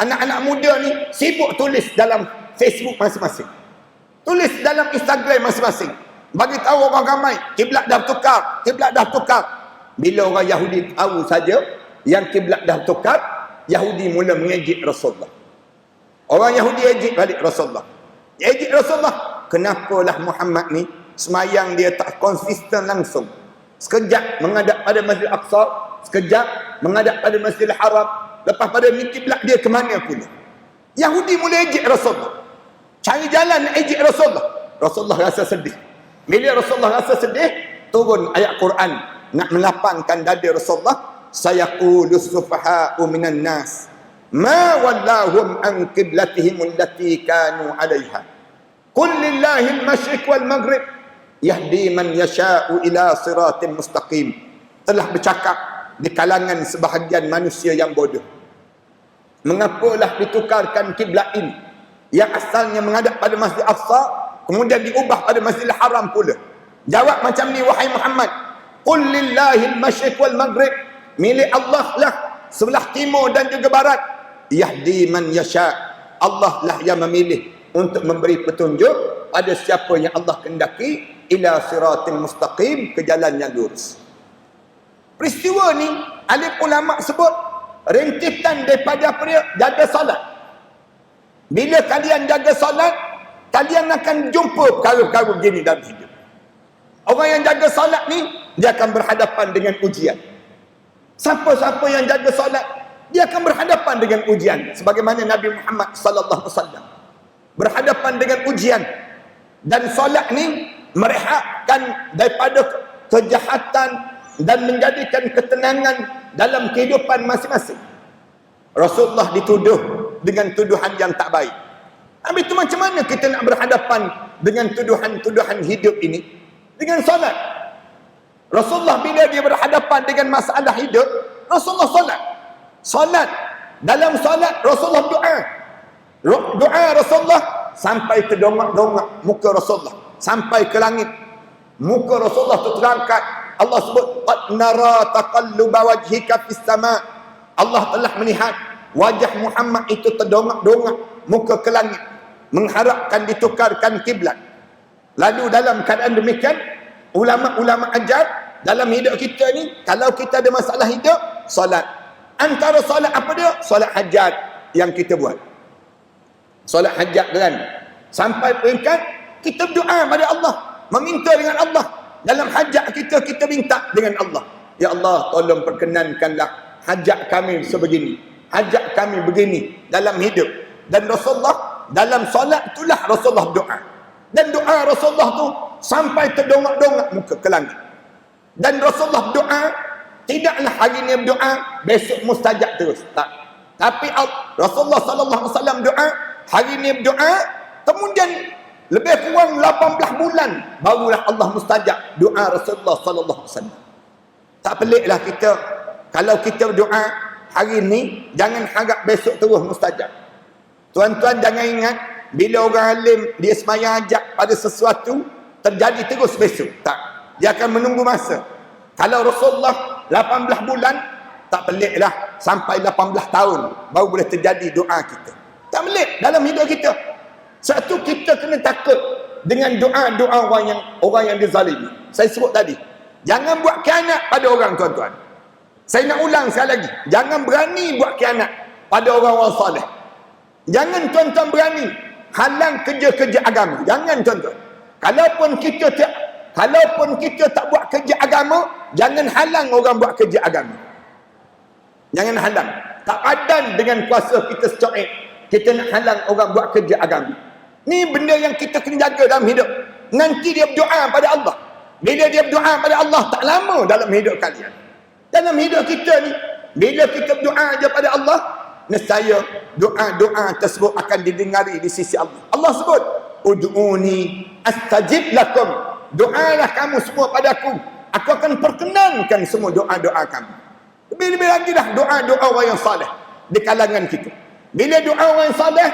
Speaker 1: Anak-anak muda ni sibuk tulis dalam Facebook masing-masing. Tulis dalam Instagram masing-masing. Bagi tahu orang ramai, kiblat dah bertukar, kiblat dah bertukar. Bila orang Yahudi tahu saja yang kiblat dah tukar, Yahudi mula mengejek Rasulullah. Orang Yahudi ejek balik Rasulullah. Ejek Rasulullah, kenapalah Muhammad ni semayang dia tak konsisten langsung. Sekejap menghadap pada Masjid Aqsa, sekejap menghadap pada Masjidil Haram, lepas pada ni kiblat dia ke mana pula. Yahudi mula ejek Rasulullah. Cari jalan nak ejek Rasulullah. Rasulullah rasa sedih. Bila Rasulullah rasa sedih, turun ayat Quran nak melapangkan dada Rasulullah. Sayaqulu sufaha'u minan nas ma wallahum an qiblatihim allati kanu 'alayha. Qul lillahi al-masyriq wal maghrib yahdi man yasha'u ila siratin mustaqim. Telah bercakap di kalangan sebahagian manusia yang bodoh, mengapalah ditukarkan kiblat ini yang asalnya menghadap pada Masjid Aqsa kemudian diubah pada Masjidil Haram pula. Jawab macam ni, wahai Muhammad, qul lillahi al-masyriq wal maghrib, milik Allah lah sebelah timur dan juga barat. Yahdi man yasha, Allah lah yang memilih untuk memberi petunjuk pada siapa yang Allah kehendaki ila siratin mustaqim, ke jalan yang lurus. Peristiwa ni alim ulama sebut rintitan daripada apa dia? Jaga salat. Bila kalian jaga salat, kalian akan jumpa perkara-perkara begini dalam hidup. Orang yang jaga salat ni, dia akan berhadapan dengan ujian. Siapa-siapa yang jaga salat, dia akan berhadapan dengan ujian. Sebagaimana Nabi Muhammad sallallahu alaihi wasallam berhadapan dengan ujian. Dan salat ni merehatkan daripada kejahatan dan menjadikan ketenangan dalam kehidupan masing-masing. Rasulullah dituduh dengan tuduhan yang tak baik. Habis itu macam mana kita nak berhadapan dengan tuduhan-tuduhan hidup ini? Dengan solat. Rasulullah bila dia berhadapan dengan masalah hidup, Rasulullah solat. Solat. Dalam solat Rasulullah doa. Doa Rasulullah sampai terdongak-dongak muka Rasulullah, sampai ke langit. Muka Rasulullah tu terangkat. Allah sebut qad nara taqalluba wajhika fis sama. Allah telah melihat wajah Muhammad itu terdongak-dongak muka ke langit, mengharapkan ditukarkan kiblat. Lalu dalam keadaan demikian, ulama-ulama ajar dalam hidup kita ni, kalau kita ada masalah hidup, solat. Antara solat apa dia? Solat hajat yang kita buat. Solat hajat kan. Sampai peringkat kita berdoa pada Allah, meminta dengan Allah. Dalam hajat kita, kita minta dengan Allah. Ya Allah, tolong perkenankanlah hajat kami sebegini, hajat kami begini dalam hidup. Dan Rasulullah dalam solat itulah Rasulullah doa. Dan doa Rasulullah tu sampai terdongak-dongak muka ke langit. Dan Rasulullah doa, tidaklah hari ni berdoa besok mustajab terus, tak. Tapi Rasulullah sallallahu alaihi wasallam doa, hari ni berdoa, kemudian lebih kurang 18 bulan barulah Allah mustajab doa Rasulullah sallallahu alaihi wasallam. Tak peliklah kita kalau kita berdoa hari ni, jangan harap besok terus mustajab. Tuan-tuan jangan ingat bila orang alim dia semayang hajat pada sesuatu terjadi terus besok, tak. Dia akan menunggu masa. Kalau Rasulullah 18 bulan, tak peliklah sampai 18 tahun baru boleh terjadi doa kita. Tak pelik dalam hidup kita. Satu, kita kena takut dengan doa-doa orang yang dizalimi. Saya sebut tadi, jangan buat khianat pada orang, tuan-tuan. Saya nak ulang sekali lagi, jangan berani buat khianat pada orang-orang soleh. Jangan tuan-tuan berani halang kerja-kerja agama. Jangan tuan-tuan. Kalaupun kita tak buat kerja agama, jangan halang orang buat kerja agama. Jangan halang. Tak padan dengan kuasa kita secuek, kita nak halang orang buat kerja agama. Ni benda yang kita kena jaga dalam hidup. Nanti dia berdoa pada Allah. Bila dia berdoa pada Allah, tak lama dalam hidup kalian. Dalam hidup kita ni, bila kita berdoa aja pada Allah, nescaya doa-doa tersebut akan didengari di sisi Allah. Allah sebut, ud'uni astajib lakum. Doalah kamu semua padaku, aku akan perkenankan semua doa-doa kamu. Lebih-lebih lagi dah doa-doa orang yang saleh di kalangan kita. Bila doa orang yang saleh,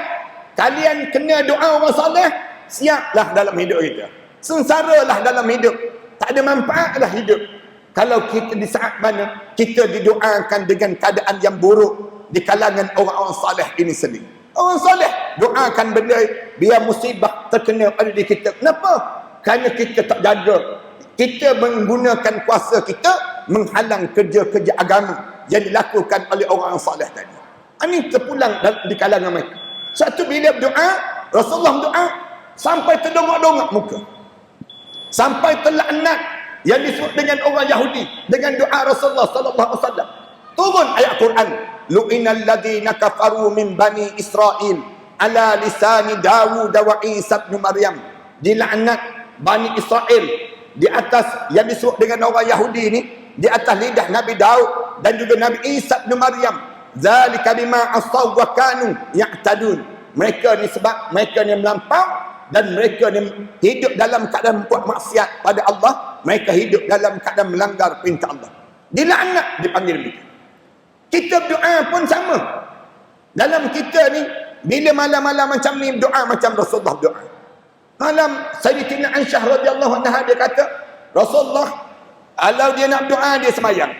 Speaker 1: kalian kena doa orang saleh, siaplah dalam hidup kita. Sengsaralah dalam hidup, tak ada manfaatlah hidup kalau kita di saat mana kita didoakan dengan keadaan yang buruk di kalangan orang-orang saleh ini sendiri. Orang saleh doakan benda biar musibah terkena pada diri kita. Kenapa? Kerana kita tak jaga. Kita menggunakan kuasa kita menghalang kerja-kerja agama yang dilakukan oleh orang saleh tadi. Ini terpulang di kalangan mereka. Satu bila berdoa, Rasulullah berdoa sampai terdongak-dongak muka. Sampai terlaknat yang disebut dengan orang Yahudi dengan doa Rasulullah sallallahu alaihi wasallam. Turun ayat Quran, lu'inal ladzina kafaru min bani Israil ala lisani Dawud wa Isa bin Maryam. Dilaknat Bani Israel di atas yang disebut dengan orang Yahudi ini, di atas lidah Nabi Daud dan juga Nabi Isa bin Maryam. Zalika bima asaw wa kanu ya'tadun. Mereka ni sebab mereka ni melampau dan mereka ni hidup dalam keadaan buat maksiat pada Allah, mereka hidup dalam keadaan melanggar perintah Allah. Dilaknat, dipanggil begitu. Kita berdoa pun sama. Dalam kita ni bila malam-malam macam ni doa macam Rasulullah doa. Malam Sayyidatina Aisyah radhiyallahu anha dia kata, Rasulullah kalau dia nak doa dia semayang.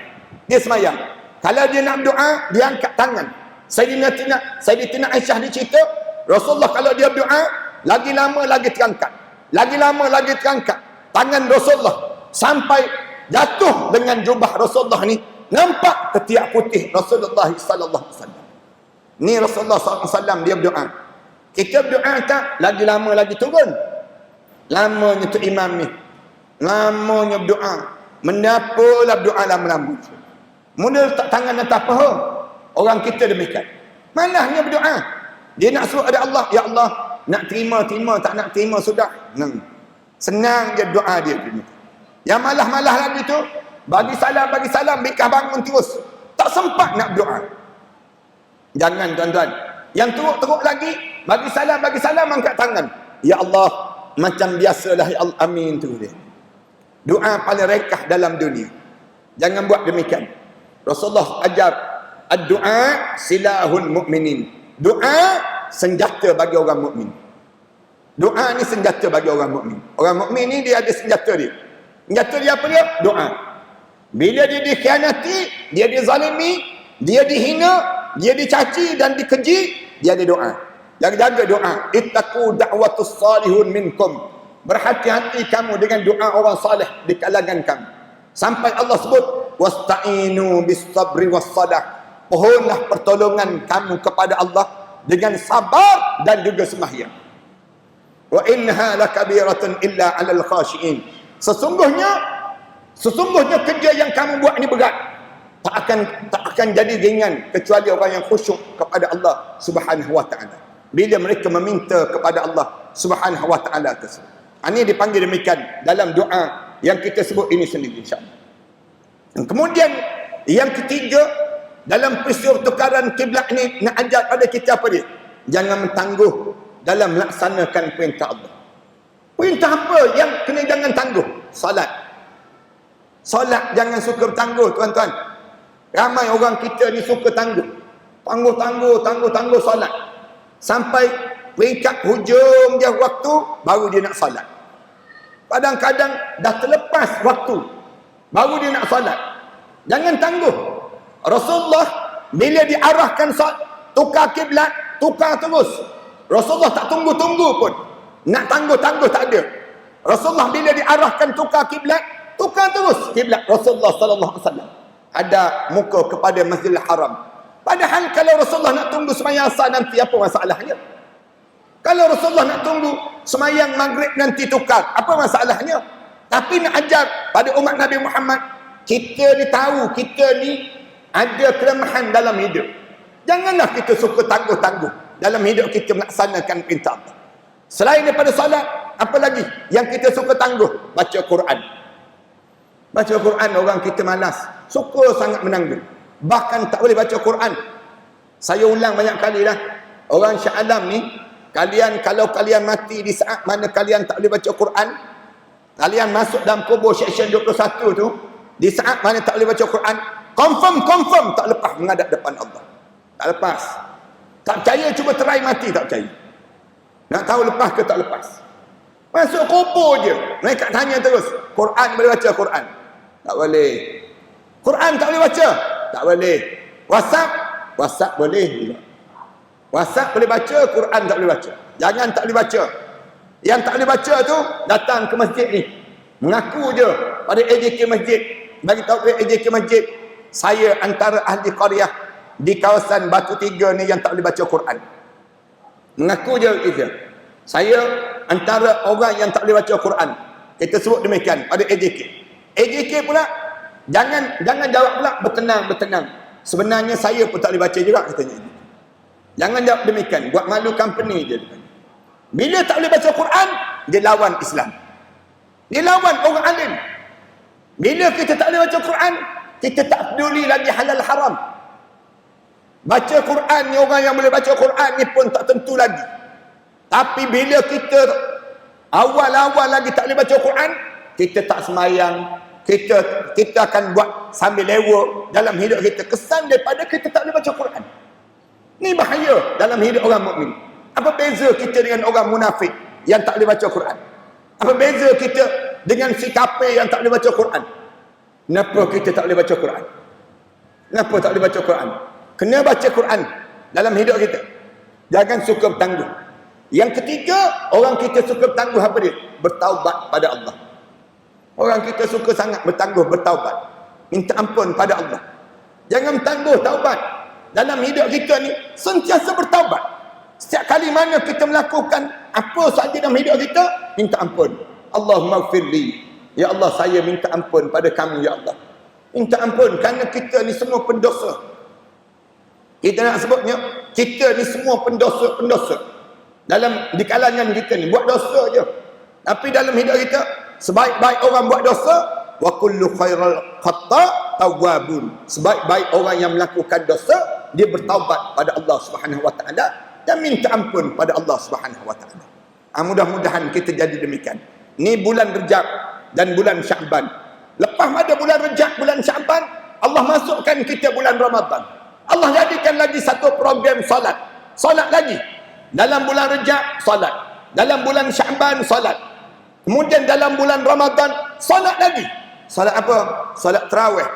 Speaker 1: Dia semayang. Kalau dia nak doa dia angkat tangan. Sayyidatina Aisyah dia cerita, Rasulullah kalau dia doa lagi lama lagi terangkat. Lagi lama lagi terangkat tangan Rasulullah sampai jatuh dengan jubah Rasulullah ni nampak ketiak putih Rasulullah sallallahu alaihi wasallam. Ni Rasulullah sallallahu alaihi wasallam dia berdoa. Kita berdoa tak lagi lama lagi turun. Lamanya tu imam ni. Lamanya berdoa. Mendapalah berdoa lama-lama. Mula letak tangan atas paha. Orang kita demikian. Malahnya berdoa. Dia nak suruh ada Allah. Ya Allah, nak terima, tak nak terima sudah. Senang je doa dia. Yang malah-malah lagi tu, bagi salam, bikah bangun terus. Tak sempat nak berdoa. Jangan tuan-tuan. Yang teruk-teruk lagi, bagi salam, angkat tangan. Ya Allah, macam biasalah ya Allah, amin tu dia. Doa paling rekah dalam dunia. Jangan buat demikian. Rasulullah ajar, ad-du'a silahul mu'minin. Doa senjata bagi orang mukmin. Doa ni senjata bagi orang mukmin. Orang mukmin ni dia ada senjata dia. Senjata dia apa dia? Doa. Bila dia dikhianati, dia dizalimi, dia dihina, dia dicaci dan dikeji, dia ada doa. Jaga doa. Ittaqu da'watus salihun minkum. Berhati-hati kamu dengan doa orang saleh di kalangan kamu. Sampai Allah sebut wasta'inu bis-sabri was-salah. Mohonlah pertolongan kamu kepada Allah dengan sabar dan juga sembahyang. Wa innaha lakabiratun illa 'alal khashiin. Sesungguhnya kerja yang kamu buat ini berat. Tak akan jadi ringan kecuali orang yang khusyuk kepada Allah Subhanahu wa taala. Bila mereka meminta kepada Allah Subhanahu wa taala tersebut. Ini dipanggil demikian dalam doa yang kita sebut ini sendiri insya-Allah. Kemudian yang ketiga dalam peristiwa tukaran kiblat ni nak ajar pada kita apa dia? Jangan mentangguh dalam melaksanakan perintah Allah. Perintah apa yang kena jangan tangguh? Salat. Salat jangan suka bertangguh tuan-tuan. Ramai orang kita ni suka tangguh. Tangguh salat. Sampai peringkat hujung dia waktu baru dia nak salat. Kadang-kadang dah terlepas waktu baru dia nak salat. Jangan tangguh. Rasulullah bila diarahkan tukar kiblat, tukar terus. Rasulullah tak tunggu-tunggu pun. Nak tangguh-tangguh tak ada. Rasulullah bila diarahkan tukar kiblat, tukar terus kiblat Rasulullah sallallahu alaihi wasallam. Ada muka kepada Masjidil Haram. Padahal kalau Rasulullah nak tunggu sembahyang asar nanti apa masalahnya? Kalau Rasulullah nak tunggu sembahyang maghrib nanti tukar, apa masalahnya? Tapi nak ajar pada umat Nabi Muhammad, kita ni tahu kita ni ada kelemahan dalam hidup. Janganlah kita suka tangguh-tangguh dalam hidup kita melaksanakan perintah Allah. Selain daripada salat, apa lagi yang kita suka tangguh? Baca Quran. Baca Quran orang kita malas, suka sangat menangguh. Bahkan tak boleh baca Quran. Saya ulang banyak kali dah. Orang Shah Alam ni, kalau kalian mati di saat mana kalian tak boleh baca Quran, kalian masuk dalam kubur section 21 tu, di saat mana tak boleh baca Quran, confirm tak lepas menghadap depan Allah. Tak lepas. Tak percaya cuba try mati tak percaya. Nak tahu lepas ke tak lepas. Masuk kubur je. Mereka tanya terus, Quran boleh baca Quran? Tak boleh. Quran tak boleh baca? Tak boleh. WhatsApp boleh. WhatsApp boleh baca, Quran tak boleh baca. Jangan tak boleh baca. Yang tak boleh baca tu datang ke masjid ni. Mengaku je pada AJK masjid. bagi tahu duit AJK masjid. Saya antara ahli qaryah di kawasan Batu Tiga ni yang tak boleh baca Quran. Mengaku je kita. Saya antara orang yang tak boleh baca Quran. Kita sebut demikian pada AJK. AJK pula jangan jawab pula bertenang. Sebenarnya saya pun tak boleh baca juga katanya. Jangan jawab demikian, buat malu company je. Bila tak boleh baca Quran, dia lawan Islam. Dia lawan orang alim. Bila kita tak boleh baca Quran, kita tak peduli lagi halal haram. Baca Quran ni, orang yang boleh baca Quran ni pun tak tentu lagi. Tapi bila kita awal-awal lagi tak boleh baca Quran, kita tak semayang, kita akan buat sambil lewa dalam hidup kita, kesan daripada kita tak boleh baca Quran. Ni bahaya dalam hidup orang mukmin. Apa beza kita dengan orang munafik yang tak boleh baca Quran? Apa beza kita dengan si kafir yang tak boleh baca Quran? Kenapa kita tak boleh baca Quran? Kenapa tak boleh baca Quran? Kena baca Quran dalam hidup kita. Jangan suka bertangguh. Yang ketiga, orang kita suka bertangguh apa dia? Bertaubat pada Allah. Orang kita suka sangat bertangguh bertaubat. Minta ampun pada Allah. Jangan bertangguh taubat. Dalam hidup kita ni sentiasa bertaubat. Setiap kali mana kita melakukan apa sahaja dalam hidup kita, minta ampun. Allahumma gfirli. Ya Allah, saya minta ampun pada kamu ya Allah. Minta ampun kerana kita ni semua pendosa. Kita nak sebutnya, kita ni semua pendosa-pendosa. Di kalangan kita ni buat dosa je. Tapi dalam hidup kita, sebaik-baik orang buat dosa, wa kullu khairal khata' tawwabun. Sebaik-baik orang yang melakukan dosa, dia bertaubat pada Allah Subhanahu wa taala dan minta ampun pada Allah Subhanahu wa taala. Mudah-mudahan kita jadi demikian. Ni bulan Rejab dan bulan Syaban. Lepas pada bulan Rejab, bulan Syaban, Allah masukkan kita bulan Ramadan. Allah jadikan lagi satu program solat. Solat lagi. Dalam bulan Rejab, solat. Dalam bulan Syaban, solat. Kemudian dalam bulan Ramadan, solat lagi. Solat apa? Solat tarawih.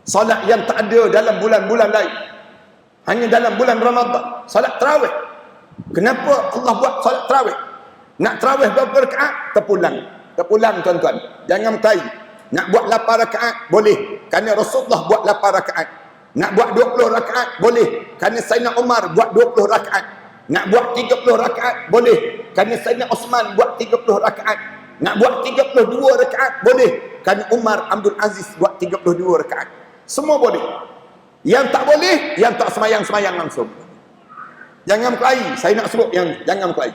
Speaker 1: Solat yang tak ada dalam bulan-bulan lain. Hanya dalam bulan Ramadan. Solat tarawih. Kenapa Allah buat solat tarawih? Nak tarawih berapa rakaat? Terpulang tuan-tuan. Jangan berkait. Nak buat 8 rakaat? Boleh. Kerana Rasulullah buat 8 rakaat. Nak buat 20 rakaat? Boleh. Kerana Sayyidina Umar buat 20 rakaat. Nak buat 30 rakaat? Boleh. Kerana Sayyidina Osman buat 30 rakaat. Nak buat 32 rakaat? Boleh. Kerana Umar Abdul Aziz buat 32 rakaat. Semua boleh. Yang tak boleh, yang tak semayang-semayang langsung. Jangan berkelahi. Saya nak sebut yang jangan berkelahi.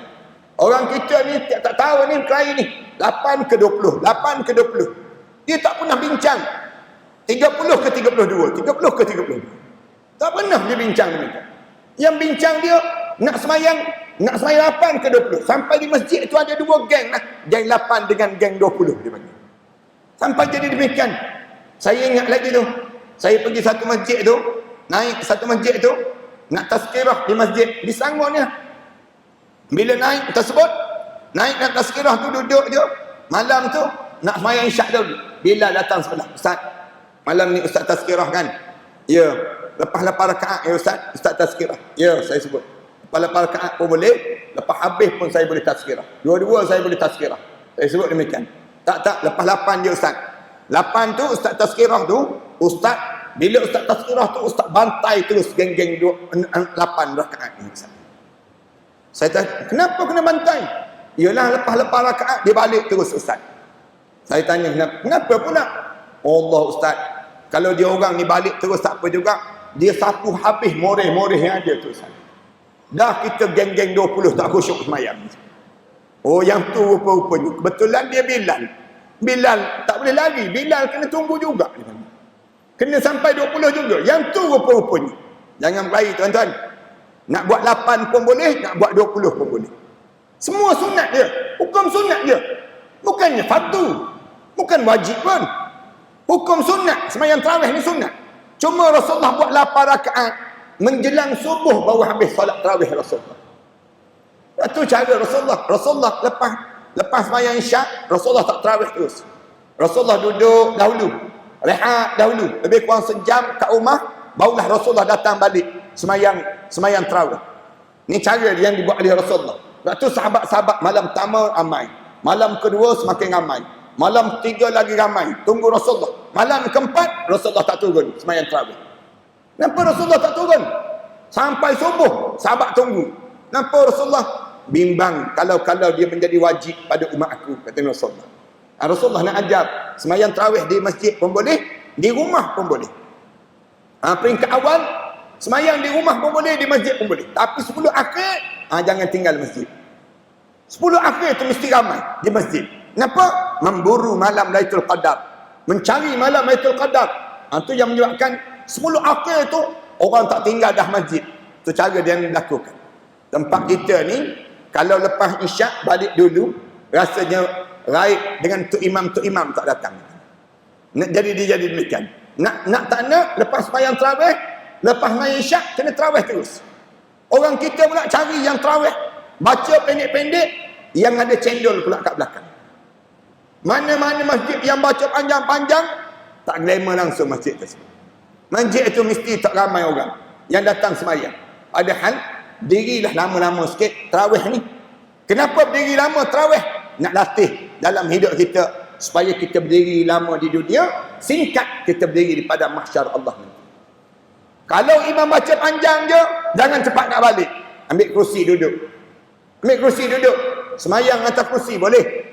Speaker 1: Orang kita ni tak tahu ni berkelahi ni. 8 ke 20. 8 ke 20. Dia tak pernah bincang. 30 ke 32. 30 ke 32. Tak pernah dia bincang demikian. Yang bincang dia nak semayang 8 ke 20. Sampai di masjid tu ada 2 geng lah. Geng 8 dengan geng 20 dia panggil. Sampai jadi demikian. Saya ingat lagi tu. Saya pergi satu masjid tu. Naik satu masjid tu. Nak tazkirah di masjid. Di Sanggonnya. Bila naik tersebut. Naik nak tazkirah tu duduk je. Malam tu. Nak semayang isyak dulu. Bila datang sebelah. Ustaz. Malam ni Ustaz tazkirah kan? Ya. Lepas 8 rakaat ya Ustaz. Ustaz tazkirah. Ya saya sebut. Lepas 8 rakaat pun boleh. Lepas habis pun saya boleh tazkirah. Dua-dua saya boleh tazkirah. Saya sebut demikian. Tak. Lepas 8 je Ustaz. 8 tu Ustaz tazkirah tu. Ustaz. Bila Ustaz tazkirah tu Ustaz bantai terus geng-geng 8 rakaat ni Ustaz. Saya tanya, kenapa kena bantai? Yalah lepas rakaat dia balik terus Ustaz. Saya tanya kenapa pula? Allah Ustaz. Kalau dia orang ni balik terus tak apa juga. Dia sapu habis moreh-moreh yang ada tu Ustaz. Dah kita geng-geng 20 tak khusyuk semayang. Oh yang tu rupa-rupanya. Kebetulan dia Bilal. Bilal tak boleh lari. Bilal kena tunggu juga. Kena sampai 20 juga. Yang tu rupa-rupanya. Jangan berlari tuan-tuan. Nak buat 8 pun boleh. Nak buat 20 pun boleh. Semua sunat dia. Hukum sunat dia. Bukannya fardu. Bukan wajib pun. Hukum sunat. Semayang tarawih ni sunat. Cuma Rasulullah buat 8 rakaat. Menjelang subuh baru habis solat tarawih Rasulullah. Itu cara Rasulullah. Rasulullah lepas semayang isyak, Rasulullah tak tarawih terus. Rasulullah duduk dahulu. Rehat dahulu. Lebih kurang sejam kat rumah. Barulah Rasulullah datang balik. Semayang tarawih. Ini cara yang dibuat oleh Rasulullah. Lepas tu sahabat-sahabat malam pertama ramai. Malam kedua semakin ramai. Malam ketiga lagi ramai. Tunggu Rasulullah. Malam keempat Rasulullah tak turun sembahyang tarawih. Kenapa Rasulullah tak turun? Sampai subuh sahabat tunggu. Kenapa Rasulullah bimbang kalau dia menjadi wajib pada umat aku, kata Rasulullah. Rasulullah nak ajar sembahyang tarawih di masjid pun boleh, di rumah pun boleh. Peringkat awal sembahyang di rumah pun boleh, di masjid pun boleh. Tapi 10 akhir jangan tinggal masjid. 10 akhir tu mesti ramai di masjid. Kenapa? Memburu malam Lailatul Qadar, mencari malam Lailatul Qadar. Itu yang menyebabkan 10 akhir tu orang tak tinggal dah masjid. Itu cara dia lakukan. Tempat kita ni kalau lepas isyak balik dulu, rasanya raib dengan tok imam tak datang. Jadi dia jadi demikian. Nak tak nak lepas sembahyang tarawih, lepas main isyak kena tarawih terus. Orang kita pula cari yang tarawih baca pendek-pendek yang ada cendol pula kat belakang. Mana-mana masjid yang baca panjang-panjang tak glamour langsung masjid tersebut. Masjid itu mesti tak ramai orang yang datang sembahyang. Padahal dirilah lama-lama sikit tarawih ni. Kenapa berdiri lama tarawih? Nak latih dalam hidup kita supaya kita berdiri lama di dunia, singkat kita berdiri di padang mahsyar Allah nanti. Kalau imam baca panjang je, jangan cepat nak balik. Ambil kerusi duduk. Ambil kerusi duduk. Semayang atas kerusi boleh.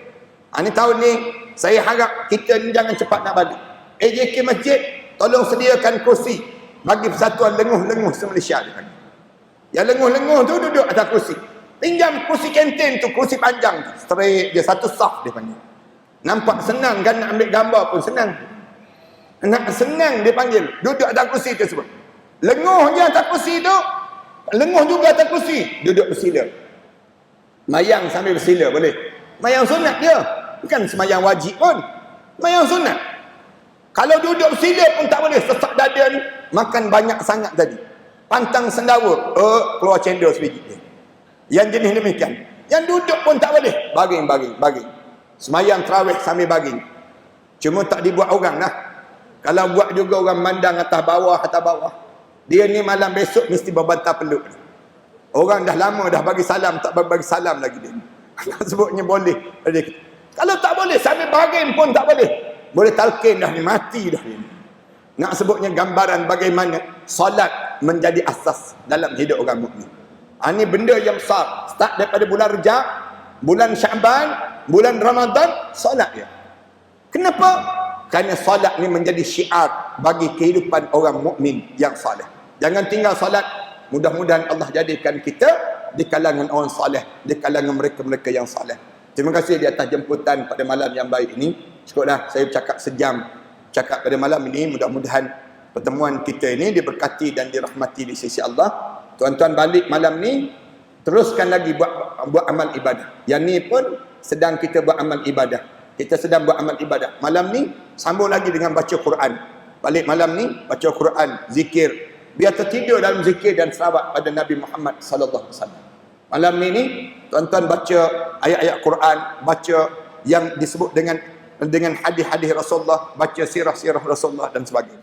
Speaker 1: Ini tahun ni saya harap kita ni jangan cepat nak balik. AJK Masjid tolong sediakan kerusi bagi persatuan lenguh-lenguh se-Malaysia. Yang lenguh-lenguh tu duduk atas kerusi. Pinjam kerusi kantin tu, kerusi panjang tu. Straight dia, satu saf dia panggil. Nampak senang kan, nak ambil gambar pun senang. Nak senang dia panggil. Duduk atas kerusi tersebut. Lenguh je atas kerusi tu. Lenguh juga atas kerusi. Duduk bersila. Mayang sambil bersila boleh. Mayang sunat dia. Bukan semayang wajib pun. Mayang sunat. Kalau duduk bersila pun tak boleh. Sesak dada ni. Makan banyak sangat tadi. Pantang sendawa. Keluar cendol sebiji dia. Yang jenis demikian. Yang duduk pun tak boleh. Baring. Semayang tarawih sambil baring. Cuma tak dibuat orang lah. Kalau buat juga orang mandang atas bawah. Dia ni malam besok mesti berbantah peluk. Orang dah lama dah bagi salam, tak bagi salam lagi dia. Sebutnya boleh. Kalau tak boleh, sambil baring pun tak boleh. Boleh talqin dah ni, mati dah ni. Nak sebutnya gambaran bagaimana solat menjadi asas dalam hidup orang mukmin. Ini benda yang besar. Start daripada bulan Rejab, bulan Syaban, bulan Ramadan, solat dia. Kenapa? Kerana solat ni menjadi syiar bagi kehidupan orang mukmin yang soleh. Jangan tinggal solat. Mudah-mudahan Allah jadikan kita di kalangan orang soleh, di kalangan mereka-mereka yang soleh. Terima kasih di atas jemputan pada malam yang baik ini. Cukuplah saya bercakap sejam cakap pada malam ini. Mudah-mudahan pertemuan kita ini diberkati dan dirahmati di sisi Allah. Tuan-tuan balik malam ni, teruskan lagi buat amal ibadah. Yang ni pun sedang kita buat amal ibadah. Kita sedang buat amal ibadah. Malam ni sambung lagi dengan baca Quran. Balik malam ni baca Quran, zikir. Biar tertidur dalam zikir dan selawat pada Nabi Muhammad sallallahu alaihi wasallam. Malam ni tuan-tuan baca ayat-ayat Quran, baca yang disebut dengan hadis-hadis Rasulullah, baca sirah-sirah Rasulullah dan sebagainya.